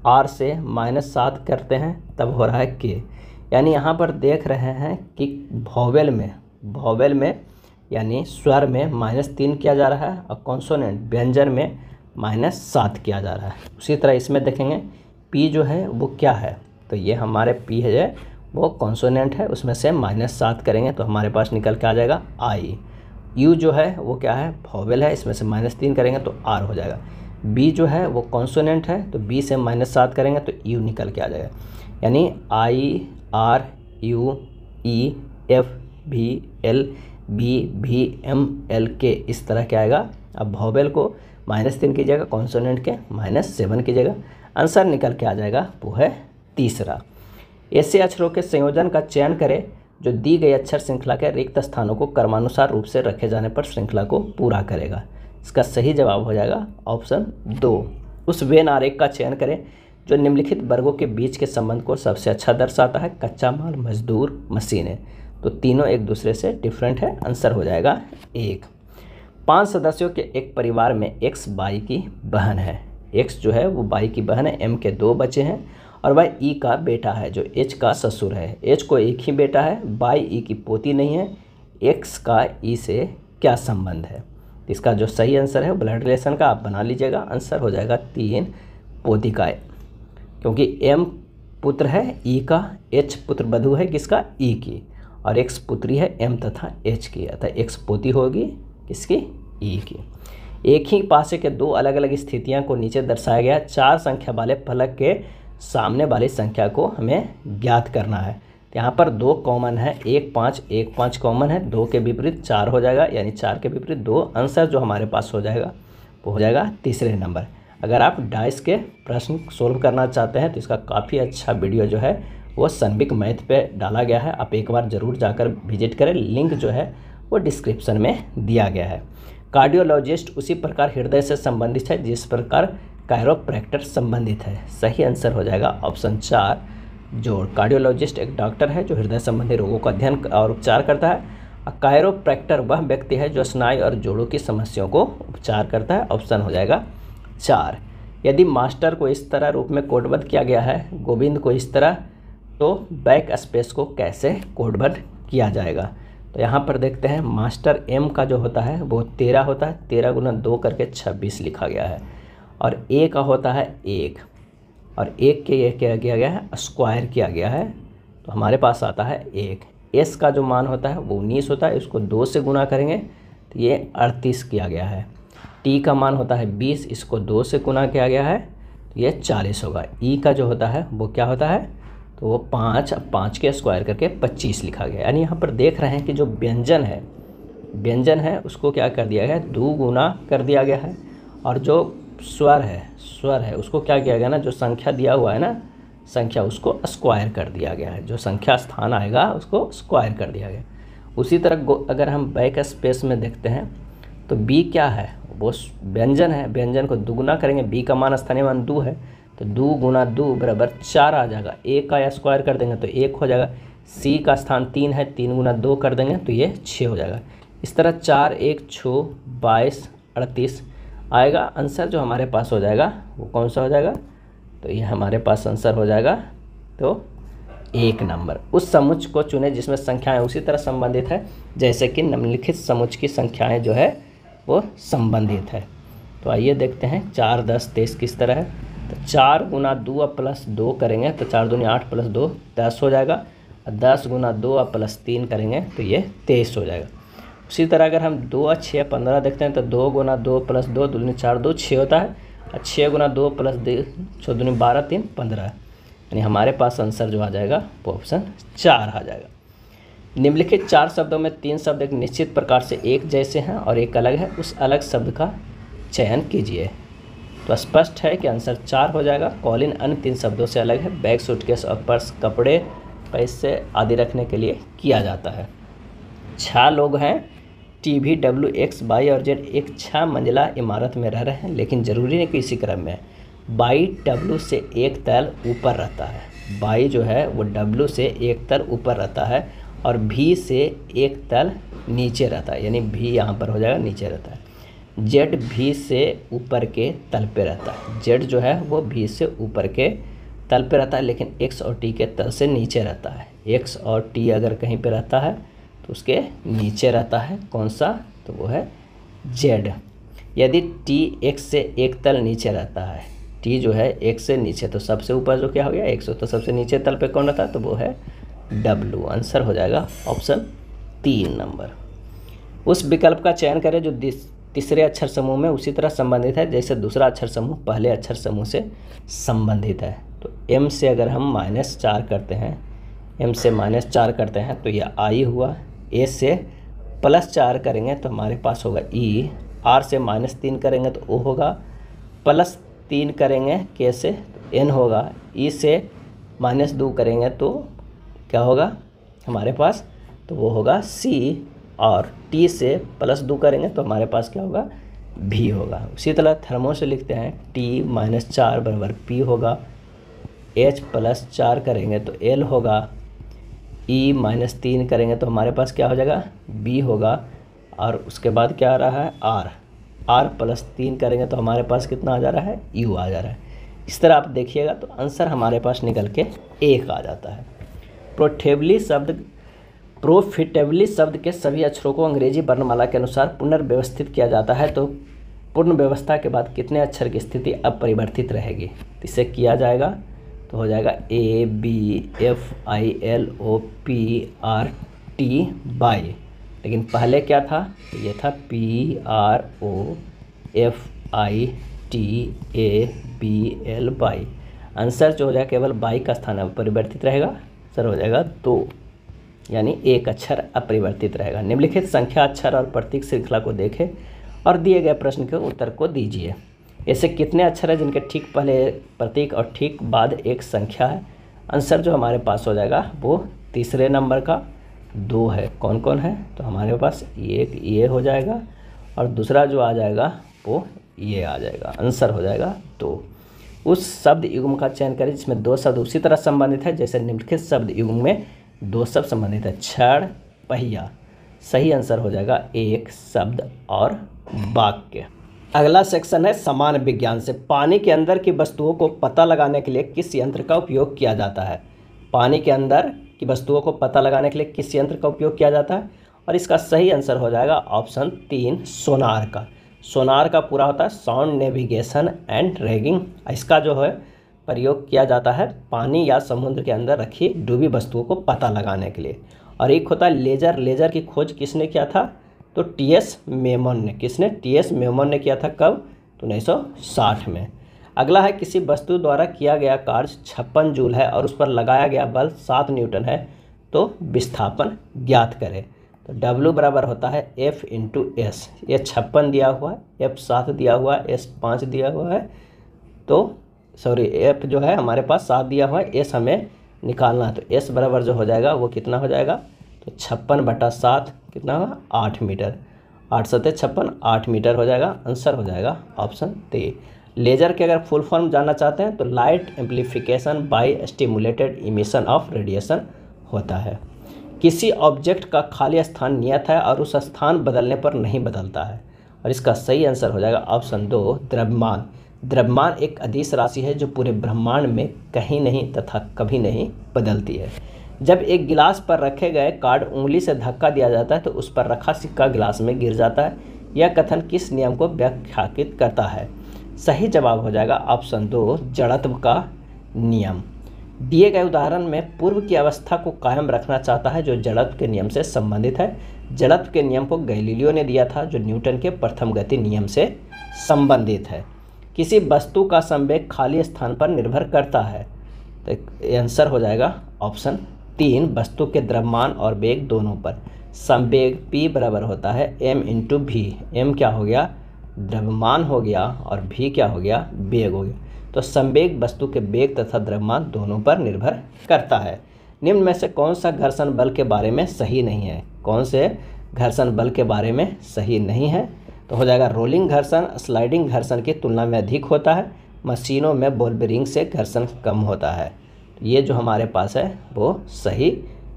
R से -7 करते हैं तब हो रहा है K। यानी यहाँ पर देख रहे हैं कि वॉवेल में यानी स्वर में -3 किया जा रहा है और कॉन्सोनेंट व्यंजन में -7 किया जा रहा है। उसी तरह इसमें देखेंगे P जो है वो क्या है, तो ये हमारे P है वो कॉन्सोनेंट है, उसमें से -7 करेंगे तो हमारे पास निकल के आ जाएगा I। U जो है वो क्या है, वॉवेल है, इसमें से -3 करेंगे तो R हो जाएगा। B जो है वो कॉन्सोनेंट है, तो B से -7 करेंगे तो U निकल के आ जाएगा। यानी I R U E F V L B V M L K इस तरह के आएगा। अब वॉवेल को -3 कीजिएगा, कॉन्सोनेंट के -7 कीजिएगा, आंसर निकल के आ जाएगा वो है तीसरा। ऐसे अक्षरों के संयोजन का चयन करें जो दी गई अक्षर श्रृंखला के रिक्त स्थानों को क्रमानुसार रूप से रखे जाने पर श्रृंखला को पूरा करेगा। इसका सही जवाब हो जाएगा ऑप्शन 2। उस वेन आरेख का चयन करें जो निम्नलिखित वर्गों के बीच के संबंध को सबसे अच्छा दर्शाता है, कच्चा माल, मजदूर, मशीनें। तो तीनों एक दूसरे से डिफरेंट है, आंसर हो जाएगा 1। 5 सदस्यों के एक परिवार में X बाई की बहन है। X जो है वो बाई की बहन है, M के 2 बच्चे हैं और वाई E का बेटा है जो H का ससुर है। H को एक ही बेटा है, बाई E की पोती नहीं है। X का E से क्या संबंध है, इसका जो सही आंसर है ब्लड रिलेशन का आप बना लीजिएगा, आंसर हो जाएगा 3 पोती का, क्योंकि M पुत्र है E का, H पुत्र वधू है किसका, E की, और X पुत्री है M तथा H की, अतः X पोती होगी किसकी, E की। एक ही पासे के 2 अलग अलग स्थितियां को नीचे दर्शाया गया। 4 संख्या वाले फलक के सामने वाली संख्या को हमें ज्ञात करना है। तो यहाँ पर 2 कॉमन है, 1 5 कॉमन है, 2 के विपरीत 4 हो जाएगा, यानी 4 के विपरीत 2। आंसर जो हमारे पास हो जाएगा वो हो जाएगा तीसरे नंबर। अगर आप डाइस के प्रश्न सोल्व करना चाहते हैं तो इसका काफ़ी अच्छा वीडियो जो है वो सनबिक मैथ पे डाला गया है, आप एक बार ज़रूर जाकर विजिट करें, लिंक जो है वो डिस्क्रिप्शन में दिया गया है। कार्डियोलॉजिस्ट उसी प्रकार हृदय से संबंधित है जिस प्रकार कायरोप्रैक्टर संबंधित है। सही आंसर हो जाएगा ऑप्शन 4 जोड़। कार्डियोलॉजिस्ट एक डॉक्टर है जो हृदय संबंधी रोगों का अध्ययन और उपचार करता है, और कायरोप्रैक्टर वह व्यक्ति है जो स्नायु और जोड़ों की समस्याओं को उपचार करता है। ऑप्शन हो जाएगा 4। यदि मास्टर को इस तरह रूप में कोडबद्ध किया गया है, गोविंद को इस तरह, तो बैक स्पेस को कैसे कोडबद्ध किया जाएगा। तो यहाँ पर देखते हैं मास्टर M का जो होता है वो 13 होता है, 13 गुना 2 करके 26 लिखा गया है, और A का होता है 1, और 1 के ये क्या किया गया है, स्क्वायर किया गया है, तो हमारे पास आता है 1। S का जो मान होता है वो 19 होता है, इसको 2 से गुना करेंगे तो ये 38 किया गया है। T का मान होता है 20, इसको 2 से गुना किया गया है तो ये 40 होगा। E का जो होता है वो क्या होता है, तो वो 5 के स्क्वायर करके 25 लिखा गया। यानी यहाँ पर देख रहे हैं कि जो व्यंजन है उसको क्या कर दिया गया है, 2 गुना कर दिया गया है, और जो स्वर है उसको क्या किया गया ना, जो संख्या दिया हुआ है ना, संख्या उसको स्क्वायर कर दिया गया है, जो संख्या स्थान आएगा उसको स्क्वायर कर दिया गया। उसी तरह अगर हम बैक स्पेस में देखते हैं तो b क्या है, वो व्यंजन है, व्यंजन को दुगुना करेंगे, b का मान स्थानीय मान 2 है तो 2 गुना 2 बराबर 4 आ जाएगा। a का स्क्वायर कर देंगे तो 1 हो जाएगा। c का स्थान 3 है, 3 गुना 2 कर देंगे तो ये 6 हो जाएगा। इस तरह 4 1 6 22 38 आएगा। आंसर जो हमारे पास हो जाएगा वो कौन सा हो जाएगा, तो ये हमारे पास आंसर हो जाएगा तो 1 नंबर। उस समुच्च को चुने जिसमें संख्याएं उसी तरह संबंधित है जैसे कि निम्नलिखित समुच्च की संख्याएं जो है वो संबंधित है। तो आइए देखते हैं 4 10 23 किस तरह है। तो 4 गुना 2 प्लस 2 करेंगे तो 4 दूनी 8 प्लस 2 10 हो जाएगा। और 10 गुना 2 प्लस 3 करेंगे तो ये 23 हो जाएगा। उसी तरह अगर हम 2 और 6 15 देखते हैं तो 2 गुना 2 प्लस 2 दूनी 4 2 6 होता है। और 6 गुना 2 प्लस 2 6 दूनी 12 3 15, यानी हमारे पास आंसर जो आ जाएगा वो ऑप्शन 4 आ जाएगा। निम्नलिखित 4 शब्दों में 3 शब्द एक निश्चित प्रकार से एक जैसे हैं और एक अलग है, उस अलग शब्द का चयन कीजिए। तो स्पष्ट है कि आंसर 4 हो जाएगा। कॉलिन अन्य 3 शब्दों से अलग है। बैग, सूटकेस और पर्स कपड़े, पैसे आदि रखने के लिए किया जाता है। 6 लोग हैं। टीवी W X Y और Z एक 6 मंजिला इमारत में रह रहे हैं, लेकिन ज़रूरी नहीं कि इसी क्रम में। Y W से एक तल ऊपर रहता है। Y जो है वो W से एक तल ऊपर रहता है और V से एक तल नीचे रहता है, यानी V यहाँ पर हो जाएगा नीचे रहता है। Z V से ऊपर के तल पे रहता है। Z जो है वो V से ऊपर के तल पे रहता है, लेकिन X और T के तल से नीचे रहता है। X और T अगर कहीं पे रहता है तो उसके नीचे रहता है कौन सा, तो वो है Z। यदि T X से एक तल नीचे रहता है, T जो है X से नीचे, तो सबसे ऊपर जो क्या हो गया X, तो सबसे नीचे तल पे कौन रहता है, तो वो है W। आंसर हो जाएगा ऑप्शन 3 नंबर। उस विकल्प का चयन करें जो तीसरे अक्षर समूह में उसी तरह संबंधित है जैसे दूसरा अक्षर समूह पहले अक्षर समूह से संबंधित है। तो M से अगर हम -4 करते हैं, M से -4 करते हैं तो यह I हुआ। A से +4 करेंगे तो हमारे पास होगा E। R से -3 करेंगे तो O होगा। +3 करेंगे K से तो N होगा। E से -2 करेंगे तो क्या होगा हमारे पास, तो वो होगा C। और T से +2 करेंगे तो हमारे पास क्या होगा, V होगा। उसी तरह थर्मो से लिखते हैं T -4 बराबर P होगा। H +4 करेंगे तो L होगा। E -3 करेंगे तो हमारे पास क्या हो जाएगा, B होगा। और उसके बाद क्या आ रहा है R +3 करेंगे तो हमारे पास कितना आ जा रहा है, U आ जा रहा है। इस तरह आप देखिएगा तो आंसर हमारे पास निकल के 1 आ जाता है। प्रोफिटेबली शब्द के सभी अक्षरों को अंग्रेजी वर्णमाला के अनुसार पुनर्व्यवस्थित किया जाता है, तो पूर्ण व्यवस्था के बाद कितने अक्षर की स्थिति अपरिवर्तित रहेगी। तो इसे किया जाएगा तो हो जाएगा ABFILOPRTY। लेकिन पहले क्या था, तो ये था PROFITABLY। आंसर जो हो जाएगा केवल बाई का स्थान अपरिवर्तित रहेगा, सर हो जाएगा 2, यानी 1 अक्षर अपरिवर्तित रहेगा। निम्नलिखित संख्या, अक्षर और प्रतीक श्रृंखला को देखें और दिए गए प्रश्न के उत्तर को दीजिए। ऐसे कितने अक्षर हैं जिनके ठीक पहले प्रतीक और ठीक बाद एक संख्या है। आंसर जो हमारे पास हो जाएगा वो तीसरे नंबर का 2 है। कौन कौन है, तो हमारे पास एक ये हो जाएगा और दूसरा जो आ जाएगा वो ये आ जाएगा। आंसर हो जाएगा 2। उस शब्द युग्म का चयन करें जिसमें 2 शब्द उसी तरह संबंधित है जैसे निम्नलिखित शब्द युग्म में 2 शब्द संबंधित है। क्षण, पहिया। सही आंसर हो जाएगा एक शब्द और वाक्य। अगला सेक्शन है समान विज्ञान से। पानी के अंदर की वस्तुओं को पता लगाने के लिए किस यंत्र का उपयोग किया जाता है। पानी के अंदर की वस्तुओं को पता लगाने के लिए किस यंत्र का उपयोग किया जाता है, और इसका सही आंसर हो जाएगा ऑप्शन 3 सोनार का। सोनार का पूरा होता है साउंड नेविगेशन एंड रैगिंग। इसका जो है प्रयोग किया जाता है पानी या समुद्र के अंदर रखी डूबी वस्तुओं को पता लगाने के लिए। और एक होता है लेजर। लेजर की खोज किसने किया था, तो T.S. मेमन ने। किसने, T.S. मेमन ने किया था। कब, तो 1960 में। अगला है किसी वस्तु द्वारा किया गया कार्य 56 जूल है और उस पर लगाया गया बल 7 न्यूटन है, तो विस्थापन ज्ञात करें। तो W बराबर होता है F × S। ये 56 दिया हुआ है, F 7 दिया हुआ है, S 5 दिया हुआ है, तो सॉरी एफ जो है हमारे पास 7 दिया हुआ है, एस हमें निकालना है। तो एस बराबर जो हो जाएगा वो कितना हो जाएगा, तो 56/7 कितना होगा 8 मीटर, 8 सतह 56 8 मीटर हो जाएगा। आंसर हो जाएगा ऑप्शन 3। लेजर के अगर फुल फॉर्म जानना चाहते हैं तो light amplification by stimulated emission of radiation होता है। किसी ऑब्जेक्ट का खाली स्थान नियत है और उस स्थान बदलने पर नहीं बदलता है, और इसका सही आंसर हो जाएगा ऑप्शन 2 द्रव्यमान। द्रव्यमान एक अदिश राशि है जो पूरे ब्रह्मांड में कहीं नहीं तथा कभी नहीं बदलती है। जब एक गिलास पर रखे गए कार्ड उंगली से धक्का दिया जाता है तो उस पर रखा सिक्का गिलास में गिर जाता है। यह कथन किस नियम को व्याख्यायित करता है? सही जवाब हो जाएगा ऑप्शन 2 जड़त्व का नियम। दिए गए उदाहरण में पूर्व की अवस्था को कायम रखना चाहता है जो जड़त्व के नियम से संबंधित है। जड़त्व के नियम को गैलीलियो ने दिया था जो न्यूटन के प्रथम गति नियम से संबंधित है। किसी वस्तु का संवेग खाली स्थान पर निर्भर करता है, तो आंसर हो जाएगा ऑप्शन 3 वस्तु के द्रव्यमान और वेग दोनों पर। संवेग p बराबर होता है m इंटू वी। m क्या हो गया, द्रव्यमान हो गया, और v क्या हो गया, वेग हो गया। तो संवेग वस्तु के वेग तथा द्रव्यमान दोनों पर निर्भर करता है। निम्न में से कौन सा घर्षण बल के बारे में सही नहीं है? कौन से घर्षण बल के बारे में सही नहीं है? तो हो जाएगा रोलिंग घर्षण स्लाइडिंग घर्षण की तुलना में अधिक होता है। मशीनों में बॉल बेरिंग से घर्षण कम होता है। ये जो हमारे पास है वो सही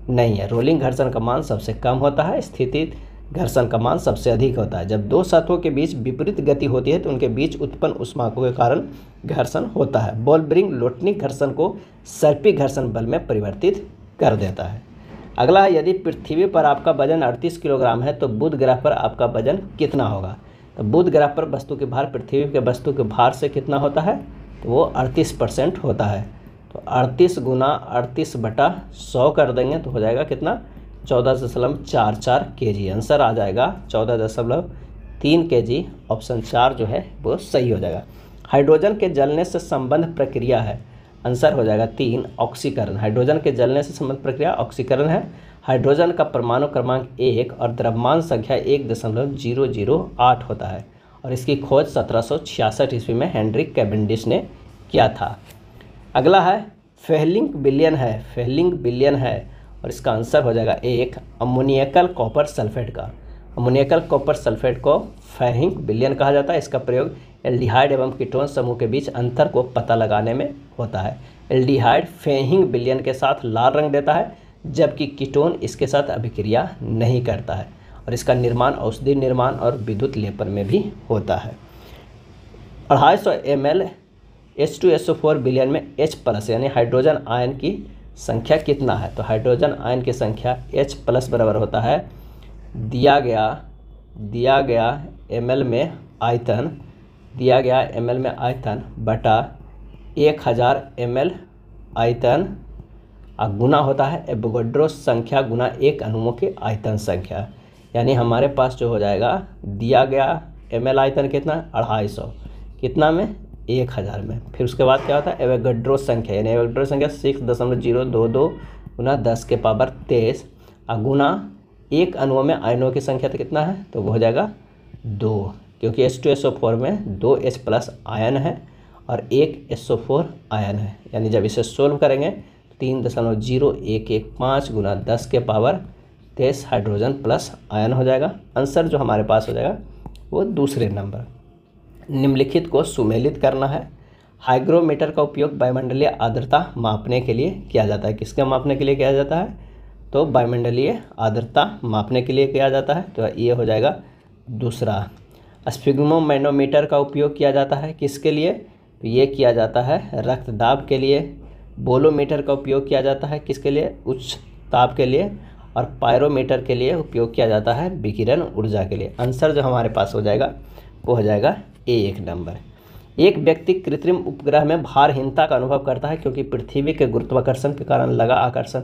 नहीं है। रोलिंग घर्षण का मान सबसे कम होता है, स्थिति घर्षण का मान सबसे अधिक होता है। जब दो सतहों के बीच विपरीत गति होती है तो उनके बीच उत्पन्न ऊष्माकों के कारण घर्षण होता है। बॉल बेरिंग लोटनिक घर्षण को सर्पी घर्षण बल में परिवर्तित कर देता है। अगला है, यदि पृथ्वी पर आपका वजन 38 किलोग्राम है तो बुध ग्रह पर आपका वजन कितना होगा? तो बुध ग्रह पर वस्तु के भार पृथ्वी के वस्तु के भार से कितना होता है? तो वो 38% होता है। तो 38 गुना 38/100 कर देंगे तो हो जाएगा कितना, 14.44 kg। आंसर आ जाएगा 14.3 kg। ऑप्शन 4 जो है वो सही हो जाएगा। हाइड्रोजन के जलने से संबंध प्रक्रिया है। आंसर हो जाएगा 3 ऑक्सीकरण। हाइड्रोजन के जलने से संबंध प्रक्रिया ऑक्सीकरण है। हाइड्रोजन का परमाणु क्रमांक 1 और द्रव्यमान संख्या 1.008 होता है, और इसकी खोज 1766 ईस्वी में हेनरिक कैवेंडिश ने किया था। अगला है फेहलिंग विलयन है। फेहलिंग विलयन है, और इसका आंसर हो जाएगा 1 अमोनियकल कॉपर सल्फेट का। अमोनियकल कॉपर सल्फेट को फेहलिंग विलयन कहा जाता है। इसका प्रयोग एल्डिहाइड एवं कीटोन समूह के बीच अंतर को पता लगाने में होता है। एल्डिहाइड फेहिंग विलयन के साथ लाल रंग देता है, जबकि कीटोन इसके साथ अभिक्रिया नहीं करता है, और इसका निर्माण औषधि निर्माण और विद्युत लेपन में भी होता है। 250 ml H2SO4 विलयन में H+ यानी हाइड्रोजन आयन की संख्या कितना है? तो हाइड्रोजन आयन की संख्या H+ बराबर होता है दिया गया ml में आयतन, दिया गया ml में आयतन बटा 1000 ml आयतन, गुना होता है एवोगाड्रो संख्या गुना एक अणुओं की आयतन संख्या। यानी हमारे पास जो हो जाएगा दिया गया ml आयतन कितना, 250, कितना में, 1000 में। फिर उसके बाद क्या होता है एवोगाड्रो संख्या, यानी एवोगाड्रो संख्या 6.022 गुना 10⁻23 गुना एक अणुओं में आयनों की संख्या तो कितना है, तो वो हो जाएगा 2, क्योंकि H2SO4 में 2 H+ आयन है और 1 SO4 आयन है। यानी जब इसे सोल्व करेंगे 3.0115 गुना 10⁻23 हाइड्रोजन प्लस आयन हो जाएगा। आंसर जो हमारे पास हो जाएगा वो दूसरे नंबर। निम्नलिखित को सुमेलित करना है। हाइग्रोमीटर का उपयोग वायुमंडलीय आर्द्रता मापने के लिए किया जाता है। किसके मापने के लिए किया जाता है? तो वायुमंडलीय आर्द्रता मापने के लिए किया जाता है। तो ये हो जाएगा दूसरा। स्फिग्मोमैनोमीटर का उपयोग किया जाता है किसके लिए? तो ये किया जाता है रक्तदाब के लिए। बोलोमीटर का उपयोग किया जाता है किसके लिए? उच्च ताप के लिए। और पायरोमीटर के लिए उपयोग किया जाता है विकिरण ऊर्जा के लिए। आंसर जो हमारे पास हो जाएगा वो हो जाएगा एक नंबर। एक व्यक्ति कृत्रिम उपग्रह में भारहीनता का अनुभव करता है क्योंकि पृथ्वी के गुरुत्वाकर्षण के कारण लगा आकर्षण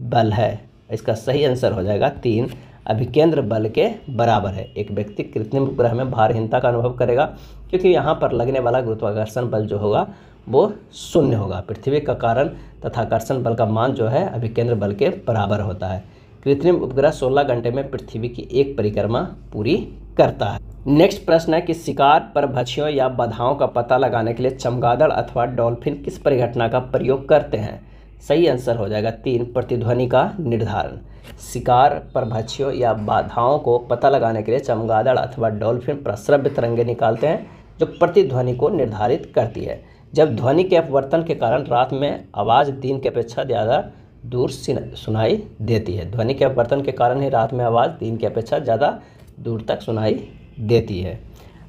बल है। इसका सही आंसर हो जाएगा 3 अभिकेंद्र बल के बराबर है। एक व्यक्ति कृत्रिम उपग्रह में भारहीनता का अनुभव करेगा क्योंकि यहाँ पर लगने वाला गुरुत्वाकर्षण बल जो होगा वो 0 होगा। पृथ्वी का कारण तथा आकर्षण बल का मान जो है अभिकेंद्र बल के बराबर होता है। कृत्रिम उपग्रह 16 घंटे में पृथ्वी की एक परिक्रमा पूरी करता है। नेक्स्ट प्रश्न है कि शिकार परभक्षियों या बाधाओं का पता लगाने के लिए चमगादड़ अथवा डॉल्फिन किस परिघटना का प्रयोग करते हैं? सही आंसर हो जाएगा 3, प्रतिध्वनि का निर्धारण। शिकार परभक्षियों या बाधाओं को पता लगाने के लिए चमगादड़ अथवा डॉल्फिन प्रस्रव्य तरंगें निकालते हैं जो प्रतिध्वनि को निर्धारित करती है। जब ध्वनि के अपवर्तन के कारण रात में आवाज़ दिन की अपेक्षा ज़्यादा दूर सुनाई देती है। ध्वनि के अपवर्तन के कारण ही रात में आवाज़ दिन की अपेक्षा ज़्यादा दूर तक सुनाई देती है।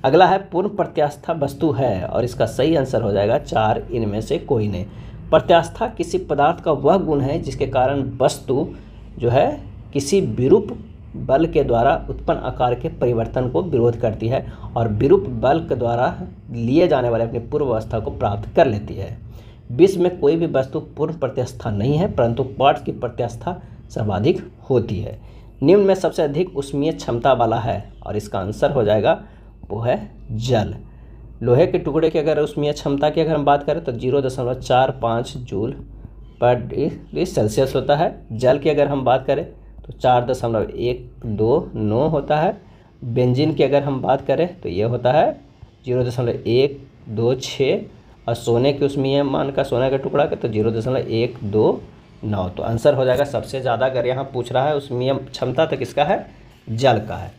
अगला है पूर्ण प्रत्यास्था वस्तु है, और इसका सही आंसर हो जाएगा 4, इनमें से कोई नहीं। प्रत्यास्था किसी पदार्थ का वह गुण है जिसके कारण वस्तु जो है किसी विरूप बल के द्वारा उत्पन्न आकार के परिवर्तन को विरोध करती है और विरूप बल के द्वारा लिए जाने वाले अपनी पूर्व अवस्था को प्राप्त कर लेती है। विश्व में कोई भी वस्तु पूर्ण प्रत्यास्था नहीं है, परंतु क्वार्ट्ज की प्रत्यास्था सर्वाधिक होती है। निम्न में सबसे अधिक ऊष्मीय क्षमता वाला है, और इसका आंसर हो जाएगा वो है जल। लोहे के टुकड़े की अगर ऊष्मीय क्षमता की अगर हम बात करें तो 0.45 जूल पर डिग्री सेल्सियस होता है। जल की अगर हम बात करें तो 4.129 होता है। बेंजीन की अगर हम बात करें तो ये होता है 0.126, और सोने की ऊष्मीय मान का सोने का टुकड़ा का तो 0.129। तो आंसर हो जाएगा सबसे ज़्यादा अगर यहाँ पूछ रहा है ऊष्मीय क्षमता तो किसका है? जल का है।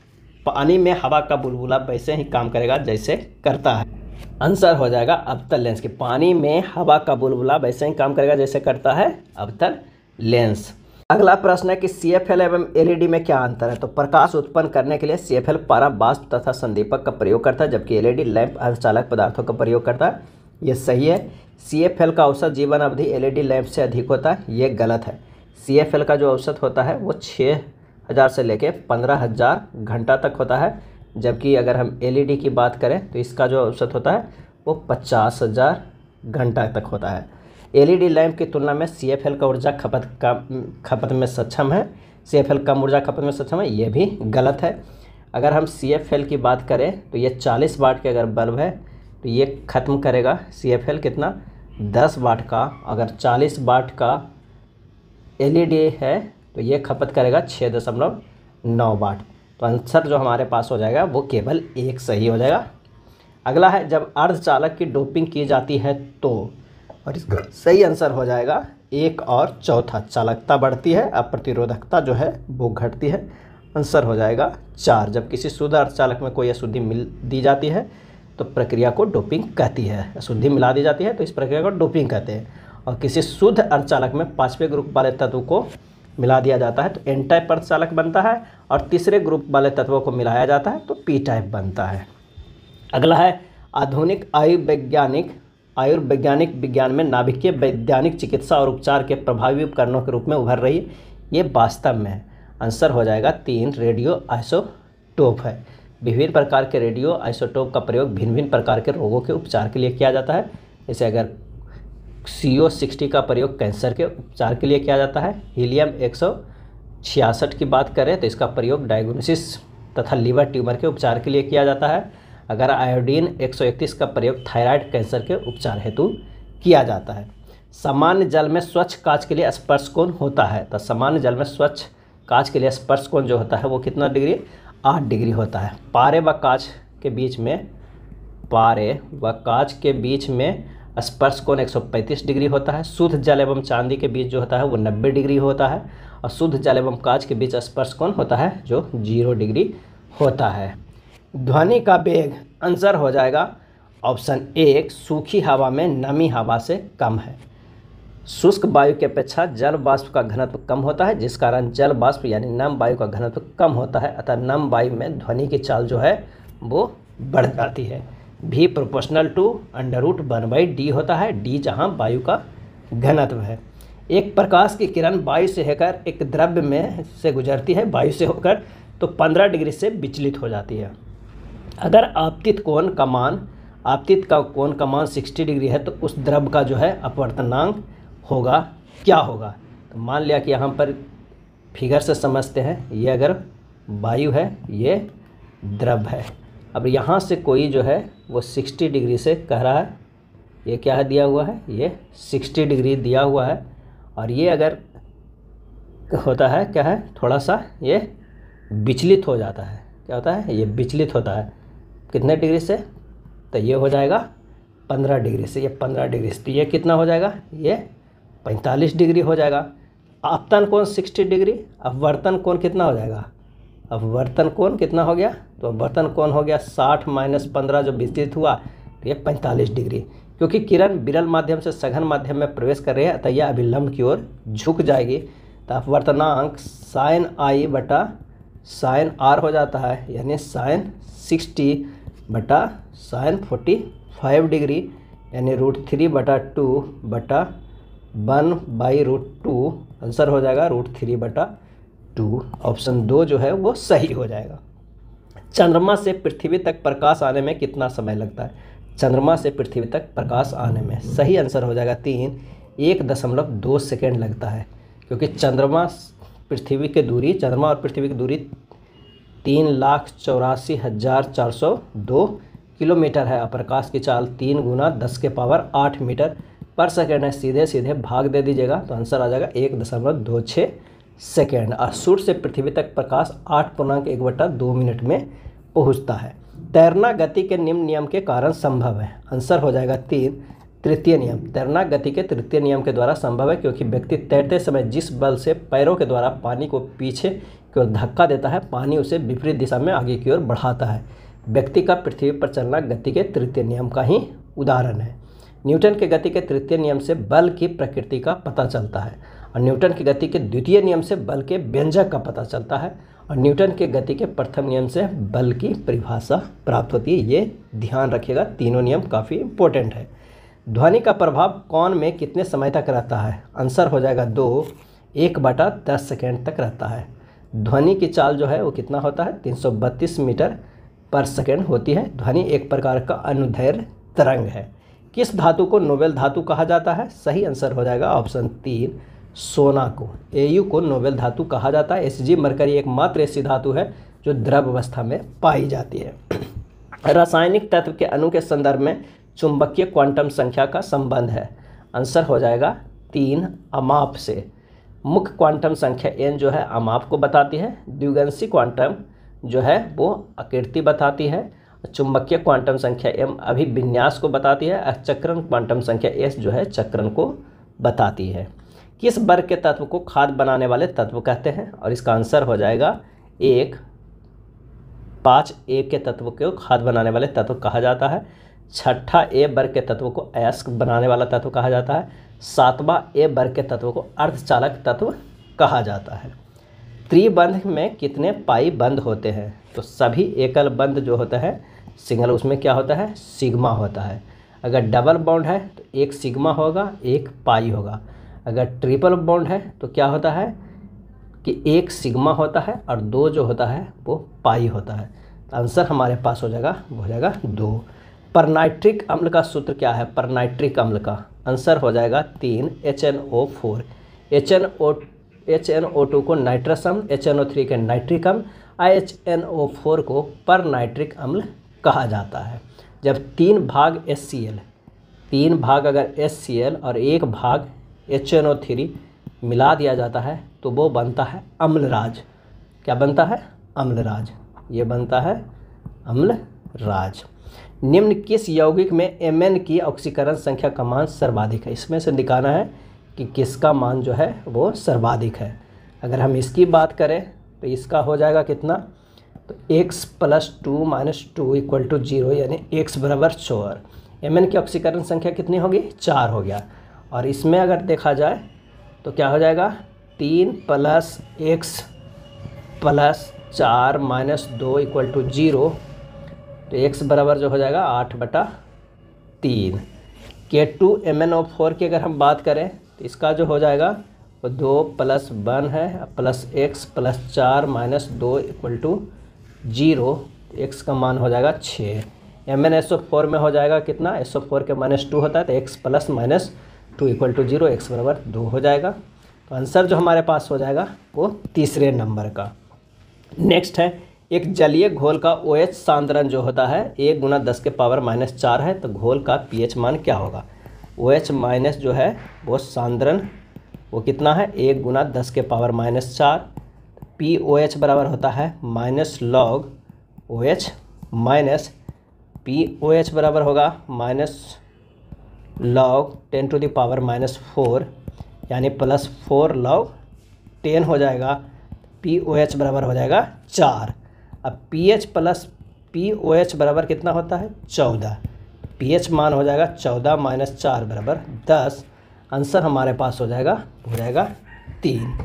पानी में हवा का बुलबुला वैसे ही काम करेगा जैसे करता है। आंसर हो जाएगा अवतल लेंस के। पानी में हवा का बुलबुला वैसे ही काम करेगा जैसे करता है अवतल लेंस। अगला प्रश्न है कि CFL एवं LED में क्या अंतर है? तो प्रकाश उत्पन्न करने के लिए CFL पारा वाष्प तथा संदीपक का प्रयोग करता है, जबकि LED लैंप अर्धचालक पदार्थों का प्रयोग करता है। ये सही है। CFL का औसत जीवन अवधि LED लैंप से अधिक होता है, ये गलत है। CFL का जो औसत होता है वो 6000 से लेके 15000 घंटा तक होता है, जबकि अगर हम LED की बात करें तो इसका जो औसत होता है वो 50000 घंटा तक होता है। LED लैंप की तुलना में CFL का ऊर्जा खपत में सक्षम है। CFL कम ऊर्जा खपत में सक्षम है, ये भी गलत है। अगर हम CFL की बात करें तो ये 40 वाट के अगर बल्ब है तो ये ख़त्म करेगा CFL कितना? 10 वाट का। अगर 40 वाट का LED है तो ये खपत करेगा 6.9 वाट। तो आंसर जो हमारे पास हो जाएगा वो केवल 1 सही हो जाएगा। अगला है जब अर्धचालक की डोपिंग की जाती है तो, और इसका सही आंसर हो जाएगा 1 और चौथा। चालकता बढ़ती है, अब प्रतिरोधकता जो है वो घटती है। आंसर हो जाएगा 4। जब किसी शुद्ध अर्धचालक में कोई अशुद्धि मिल दी जाती है तो प्रक्रिया को डोपिंग कहती है। अशुद्धि मिला दी जाती है तो इस प्रक्रिया को डोपिंग कहते हैं। और किसी शुद्ध अर्धचालक में 5वें ग्रुप वाले तत्व को मिला दिया जाता है तो एन टाइप अर्धचालक बनता है, और तीसरे ग्रुप वाले तत्वों को मिलाया जाता है तो पी टाइप बनता है। अगला है आधुनिक आयुर्वैज्ञानिक विज्ञान में नाभिकीय वैज्ञानिक चिकित्सा और उपचार के प्रभावी उपकरणों के रूप में उभर रही है, ये वास्तव में है। आंसर हो जाएगा 3, रेडियो आइसोटोप है। विभिन्न प्रकार के रेडियो आइसोटोप का प्रयोग भिन्न भिन्न प्रकार के रोगों के उपचार के लिए किया जाता है। जैसे अगर CO60 का प्रयोग कैंसर के उपचार के लिए किया जाता है। हीलियम 166 की बात करें तो इसका प्रयोग डायग्नोसिस तथा लीवर ट्यूमर के उपचार के लिए किया जाता है। अगर आयोडीन 131 का प्रयोग थायराइड कैंसर के उपचार हेतु किया जाता है। सामान्य जल में स्वच्छ कांच के लिए स्पर्श कोण होता है, तो सामान्य जल में स्वच्छ कांच के लिए स्पर्श कोण जो होता है वो कितना डिग्री? 8 डिग्री होता है। पारे व कांच के बीच में स्पर्श कोण 135 डिग्री होता है। शुद्ध जल एवं चांदी के बीच जो होता है वो 90 डिग्री होता है, और शुद्ध जल एवं कांच के बीच स्पर्श कोण होता है जो 0 डिग्री होता है। ध्वनि का वेग, आंसर हो जाएगा ऑप्शन 1, सूखी हवा में नमी हवा से कम है। शुष्क वायु की अपेक्षा जल वाष्प का घनत्व कम होता है, जिस कारण जल वाष्प यानी नम वायु का घनत्व कम होता है, अतः नम वायु में ध्वनि की चाल जो है वो बढ़ जाती है। V प्रोपोर्शनल टू √1/d होता है, d जहाँ वायु का घनत्व है। एक प्रकाश की किरण वायु से होकर एक द्रव्य में से गुजरती है, वायु से होकर तो 15 डिग्री से विचलित हो जाती है। अगर आपतित कोण का मान 60 डिग्री है तो उस द्रव्य का जो है अपवर्तनांक होगा क्या होगा? तो मान लिया कि यहाँ पर फिगर से समझते हैं, ये अगर वायु है, ये द्रव्य है। अब यहाँ से कोई जो है वो 60 डिग्री से कह रहा है, ये क्या है दिया हुआ है, ये 60 डिग्री दिया हुआ है, और ये अगर होता है क्या है, थोड़ा सा ये विचलित हो जाता है। क्या होता है? ये विचलित होता है। कितने डिग्री से, तो ये हो जाएगा 15 डिग्री से, ये 15 डिग्री से, तो ये कितना हो जाएगा, ये 45 डिग्री हो जाएगा। आपतन कोण 60 डिग्री, अपवर्तन कोण कितना हो जाएगा, अपवर्तन कोण कितना हो गया, तो अपवर्तन कोण हो गया 60 माइनस 15 जो विस्तृत हुआ, तो ये 45 डिग्री। क्योंकि किरण विरल माध्यम से सघन माध्यम में प्रवेश कर रही है अतः यह अभिलंब की ओर झुक जाएगी, तो अपवर्तनांक साइन आई बटा साइन आर हो जाता है, यानी साइन 60 बटा साइन 45 डिग्री, यानी √3 बटा 2 बटा 1/√2, आंसर हो जाएगा √3 बटा 2। ऑप्शन 2 जो है वो सही हो जाएगा। चंद्रमा से पृथ्वी तक प्रकाश आने में कितना समय लगता है, चंद्रमा से पृथ्वी तक प्रकाश आने में, सही आंसर हो जाएगा 1.2 सेकेंड लगता है, क्योंकि चंद्रमा और पृथ्वी की दूरी 3,84,402 किलोमीटर है। प्रकाश की चाल 3 गुना 10⁸ मीटर पर सेकेंड है। सीधे सीधे भाग दे दीजिएगा तो आंसर आ जाएगा 1.26 सेकेंड। और सूर्य से पृथ्वी तक प्रकाश 8.1/2 मिनट में पहुंचता है। तैरना गति के निम्न नियम के कारण संभव है, आंसर हो जाएगा 3 तृतीय नियम। तैरना गति के तृतीय नियम के द्वारा संभव है, क्योंकि व्यक्ति तैरते समय जिस बल से पैरों के द्वारा पानी को पीछे की ओर धक्का देता है, पानी उसे विपरीत दिशा में आगे की ओर बढ़ाता है। व्यक्ति का पृथ्वी पर चलना गति के तृतीय नियम का ही उदाहरण है। न्यूटन के गति के तृतीय नियम से बल की प्रकृति का पता चलता है, और न्यूटन की गति के द्वितीय नियम से बल के व्यंजक का पता चलता है, और न्यूटन के गति के प्रथम नियम से बल की परिभाषा प्राप्त होती है। ये ध्यान रखिएगा, तीनों नियम काफ़ी इंपॉर्टेंट है। ध्वनि का प्रभाव कौन में कितने समय तक रहता है, आंसर हो जाएगा 2, 1/10 सेकेंड तक रहता है। ध्वनि की चाल जो है वो कितना होता है, 332 मीटर पर सेकेंड होती है। ध्वनि एक प्रकार का अनुदैर्घ्य तरंग है। किस धातु को नोबेल धातु कहा जाता है, सही आंसर हो जाएगा ऑप्शन 3, सोना को। Au को नोबेल धातु कहा जाता है। Hg मरकरी एकमात्र ऐसी धातु है जो द्रव अवस्था में पाई जाती है। रासायनिक तत्व के अणु के संदर्भ में चुंबकीय क्वांटम संख्या का संबंध है, आंसर हो जाएगा 3, अमाप से। मुख्य क्वांटम संख्या n जो है अमाप को बताती है। द्विगंशी क्वांटम जो है वो आकृति बताती है। चुंबकीय क्वांटम संख्या m अभिविन्यास को बताती है। चक्रण क्वांटम संख्या s जो है चक्रण को बताती है। किस वर्ग के तत्व को खाद बनाने वाले तत्व कहते हैं, और इसका आंसर हो जाएगा 1, 5A के तत्व को खाद बनाने वाले तत्व कहा जाता है। 6ठा A वर्ग के तत्व को अयस्क बनाने वाला तत्व कहा जाता है। 7वां A वर्ग के तत्व को अर्धचालक तत्व कहा जाता है। त्रिबंध में कितने पाई बंध होते हैं, तो सभी एकल बंध जो होता है सिंगल, उसमें क्या होता है, सिग्मा होता है। अगर डबल बॉन्ड है तो 1 सिग्मा होगा, 1 पाई होगा। अगर ट्रिपल बॉन्ड है तो क्या होता है कि 1 सिग्मा होता है और 2 जो होता है वो पाई होता है। तो आंसर हमारे पास हो जाएगा, वो हो जाएगा 2। परनाइट्रिक अम्ल का सूत्र क्या है, परनाइट्रिक अम्ल का आंसर हो जाएगा 3, HNO4। HNO2 को नाइट्रस अम्ल, HNO3 के नाइट्रिक अम्ल, HNO4 को परनाइट्रिक अम्ल कहा जाता है। जब 3 भाग HCl, 3 भाग अगर HCl और 1 भाग HNO3 मिला दिया जाता है तो वो बनता है अम्लराज। क्या बनता है, अम्लराज। ये बनता है अम्लराज। निम्न किस यौगिक में Mn की ऑक्सीकरण संख्या का मान सर्वाधिक है, इसमें से दिखाना है कि किसका मान जो है वो सर्वाधिक है। अगर हम इसकी बात करें तो इसका हो जाएगा कितना, तो x + 2 - 2 = 0, यानी x = 4। Mn की ऑक्सीकरण संख्या कितनी होगी, 4 हो गया। और इसमें अगर देखा जाए तो क्या हो जाएगा, 3 + x + 4 - 2 = 0, तो x बराबर जो हो जाएगा 8/3। K2MnO4 की अगर हम बात करें तो इसका जो हो जाएगा वो 2 + 1 है प्लस x + 4 - 2 = 0, x का मान हो जाएगा 6। MnSO4 में हो जाएगा कितना, SO4 के -2 होता है तो x + -2 = 0, x बराबर 2 हो जाएगा। तो आंसर जो हमारे पास हो जाएगा वो तीसरे नंबर का। नेक्स्ट है, एक जलीय घोल का OH सांद्रण जो होता है 1 × 10⁻⁻4 है, तो घोल का pH मान क्या होगा। OH- जो है वो सांद्रण वो कितना है, 1 × 10⁻⁻4। POH बराबर होता है -log OH - POH बराबर होगा -log10⁻⁻4 यानी +4 log 10 हो जाएगा। POH बराबर हो जाएगा 4। अब pH प्लस POH बराबर कितना होता है 14। pH मान हो जाएगा 14 - 4 बराबर 10। आंसर हमारे पास हो जाएगा 3।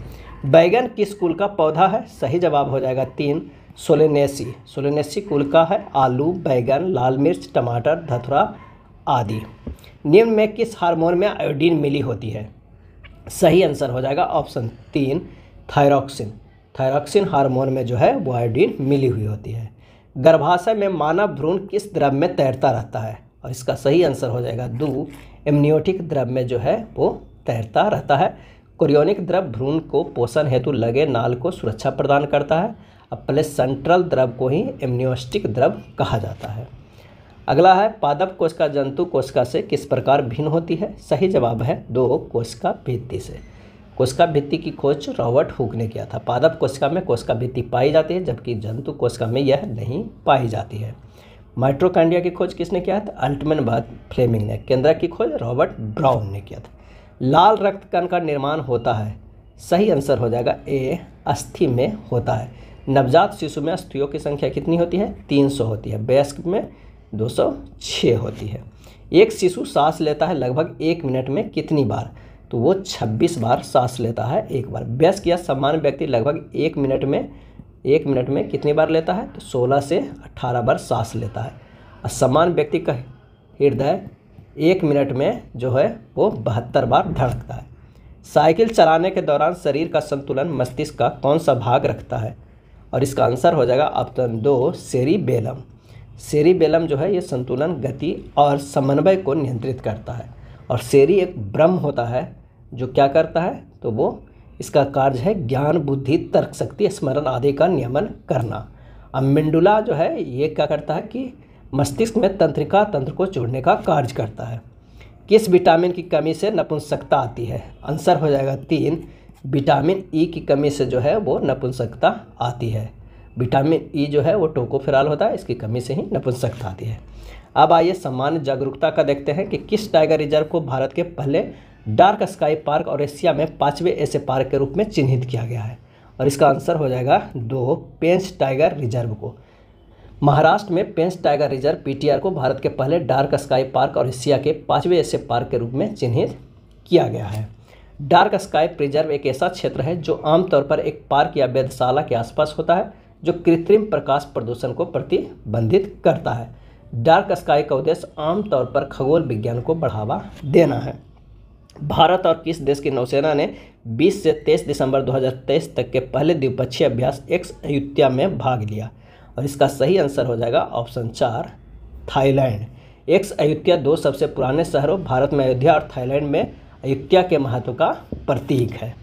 बैगन किस कुल का पौधा है? सही जवाब हो जाएगा 3 सोलेनेसी। सोलेनेसी कुल का है आलू, बैगन, लाल मिर्च, टमाटर, धतुरा आदि। निम्न में किस हार्मोन में आयोडीन मिली होती है? सही आंसर हो जाएगा ऑप्शन 3 थायरॉक्सिन। थायरॉक्सिन हार्मोन में जो है वो आयोडीन मिली हुई होती है। गर्भाशय में मानव भ्रूण किस द्रव में तैरता रहता है? और इसका सही आंसर हो जाएगा 2 एमनियोटिक द्रव में जो है वो तैरता रहता है। कोरियोनिक द्रव भ्रूण को पोषण हेतु लगे नाल को सुरक्षा प्रदान करता है। अब प्लेसेंट्रल द्रव को ही एमनियोस्टिक द्रव कहा जाता है। अगला है पादप कोशिका जंतु कोशिका से किस प्रकार भिन्न होती है? सही जवाब है 2 कोशिका भित्ति से। कोशिका भित्ति की खोज रॉबर्ट हुक ने किया था। पादप कोशिका में कोशिका भित्ति पाई जाती है जबकि जंतु कोशिका में यह नहीं पाई जाती है। माइटोकॉन्ड्रिया की खोज किसने किया था? अल्टमैन बाद फ्लेमिंग ने। केंद्रक की खोज रॉबर्ट ब्राउन ने किया था। लाल रक्त कण का निर्माण होता है। सही आंसर हो जाएगा ए अस्थि में होता है। नवजात शिशु में अस्थियों की संख्या कितनी होती है? 300 होती है। वयस्क में 206 होती है। एक शिशु सांस लेता है लगभग 1 मिनट में कितनी बार? तो वो 26 बार सांस लेता है एक बार। वयस्क या सामान्य व्यक्ति लगभग 1 मिनट में कितनी बार लेता है? तो 16 से 18 बार सांस लेता है। और सामान्य व्यक्ति का हृदय 1 मिनट में जो है वो 72 बार धड़कता है। साइकिल चलाने के दौरान शरीर का संतुलन मस्तिष्क का कौन सा भाग रखता है? और इसका आंसर हो जाएगा ऑप्शन 2 सेरिबेलम। सेरिबेलम जो है ये संतुलन, गति और समन्वय को नियंत्रित करता है। और सेरी एक ब्रह्म होता है जो क्या करता है? तो वो इसका कार्य है ज्ञान, बुद्धि, तर्क शक्ति, स्मरण आदि का नियमन करना। अब मेंडुला जो है ये क्या करता है कि मस्तिष्क में तंत्रिका तंत्र को जोड़ने का कार्य करता है। किस विटामिन की कमी से नपुंसकता आती है? आंसर हो जाएगा 3 विटामिन ई की कमी से जो है वो नपुंसकता आती है। विटामिन ई जो है वो टोकोफेरॉल होता है, इसकी कमी से ही नपुंसकता आती है। अब आइए सामान्य जागरूकता का देखते हैं कि किस टाइगर रिजर्व को भारत के पहले डार्क स्काई पार्क और एशिया में 5वें ऐसे पार्क के रूप में चिन्हित किया गया है? और इसका आंसर हो जाएगा 2 पेंच टाइगर रिजर्व को। महाराष्ट्र में पेंच टाइगर रिजर्व PTR को भारत के पहले डार्क स्काई पार्क और एशिया के 5वें ऐसे पार्क के रूप में चिन्हित किया गया है। डार्क स्काई प्रिजर्व एक ऐसा क्षेत्र है जो आमतौर पर एक पार्क या वेधशाला के आसपास होता है जो कृत्रिम प्रकाश प्रदूषण को प्रतिबंधित करता है। डार्क स्काई का उद्देश्य आमतौर पर खगोल विज्ञान को बढ़ावा देना है। भारत और किस देश की नौसेना ने 20 से 23 दिसंबर 2023 तक के पहले द्विपक्षीय अभ्यास एक्स अयुत्या में भाग लिया? और इसका सही आंसर हो जाएगा ऑप्शन 4 थाईलैंड। एक्स अयुत्या 2 सबसे पुराने शहरों भारत में अयोध्या और थाईलैंड में अयुत्या के महत्व का प्रतीक है।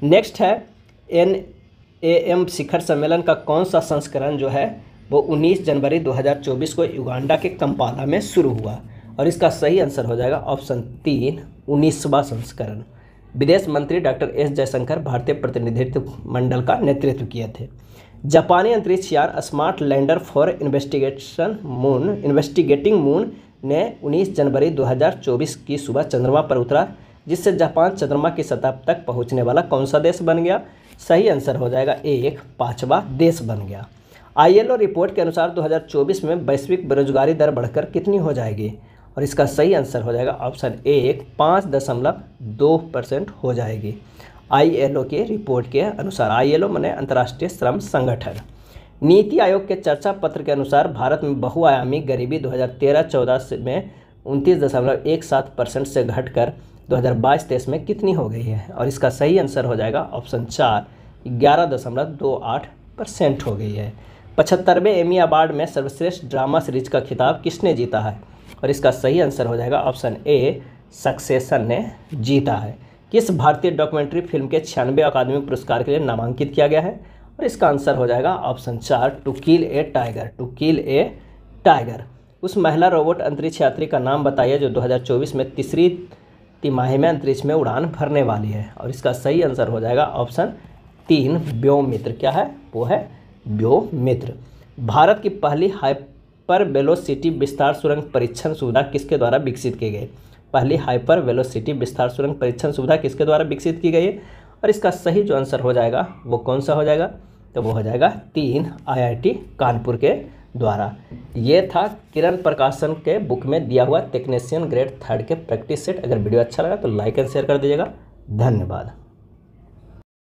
नेक्स्ट है NAM शिखर सम्मेलन का कौन सा संस्करण जो है वो 19 जनवरी 2024 को युगांडा के कंपाला में शुरू हुआ? और इसका सही आंसर हो जाएगा ऑप्शन 3 19वां संस्करण। विदेश मंत्री डॉक्टर S जयशंकर भारतीय प्रतिनिधित्व मंडल का नेतृत्व किए थे। जापानी अंतरिक्ष यान smart lander for investigating moon ने 19 जनवरी 2024 की सुबह चंद्रमा पर उतरा, जिससे जापान चंद्रमा की सतह तक पहुंचने वाला कौन सा देश बन गया? सही आंसर हो जाएगा 5वां देश बन गया। ILO रिपोर्ट के अनुसार 2024 में वैश्विक बेरोजगारी दर बढ़कर कितनी हो जाएगी? और इसका सही आंसर हो जाएगा ऑप्शन 1 5.2% हो जाएगी। ILO के रिपोर्ट के अनुसार। ILO माने अंतर्राष्ट्रीय श्रम संगठन। नीति आयोग के चर्चा पत्र के अनुसार भारत में बहुआयामी गरीबी 2013-14 में 29.17% से घटकर 2022-23 में कितनी हो गई है? और इसका सही आंसर हो जाएगा ऑप्शन 4 11.28% हो गई है। 75वें एमी अवार्ड में सर्वश्रेष्ठ ड्रामा सीरीज का खिताब किसने जीता है? और इसका सही आंसर हो जाएगा ऑप्शन ए सक्सेशन ने जीता है। किस भारतीय डॉक्यूमेंट्री फिल्म के 96 अकादमी पुरस्कार के लिए नामांकित किया गया है? और इसका आंसर हो जाएगा option 4 to kill a tiger. To kill a tiger. उस महिला रोबोट अंतरिक्ष यात्री का नाम बताइए जो 2024 में तीसरी तिमाही में अंतरिक्ष में उड़ान भरने वाली है? और इसका सही आंसर हो जाएगा ऑप्शन 3 व्योममित्र। क्या है? वो है व्योममित्र। भारत की पहली हाइपर वेलोसिटी विस्तार सुरंग परीक्षण सुविधा किसके द्वारा विकसित की गई? पहली हाइपर वेलोसिटी विस्तार सुरंग परीक्षण सुविधा किसके द्वारा विकसित की गई है? और इसका सही जो आंसर हो जाएगा वो कौन सा हो जाएगा? तो वो हो जाएगा 3 IIT कानपुर के द्वारा। ये था किरण प्रकाशन के बुक में दिया हुआ टेक्नीशियन ग्रेड 3 के प्रैक्टिस सेट। अगर वीडियो अच्छा लगा तो लाइक एंड शेयर कर दीजिएगा। धन्यवाद।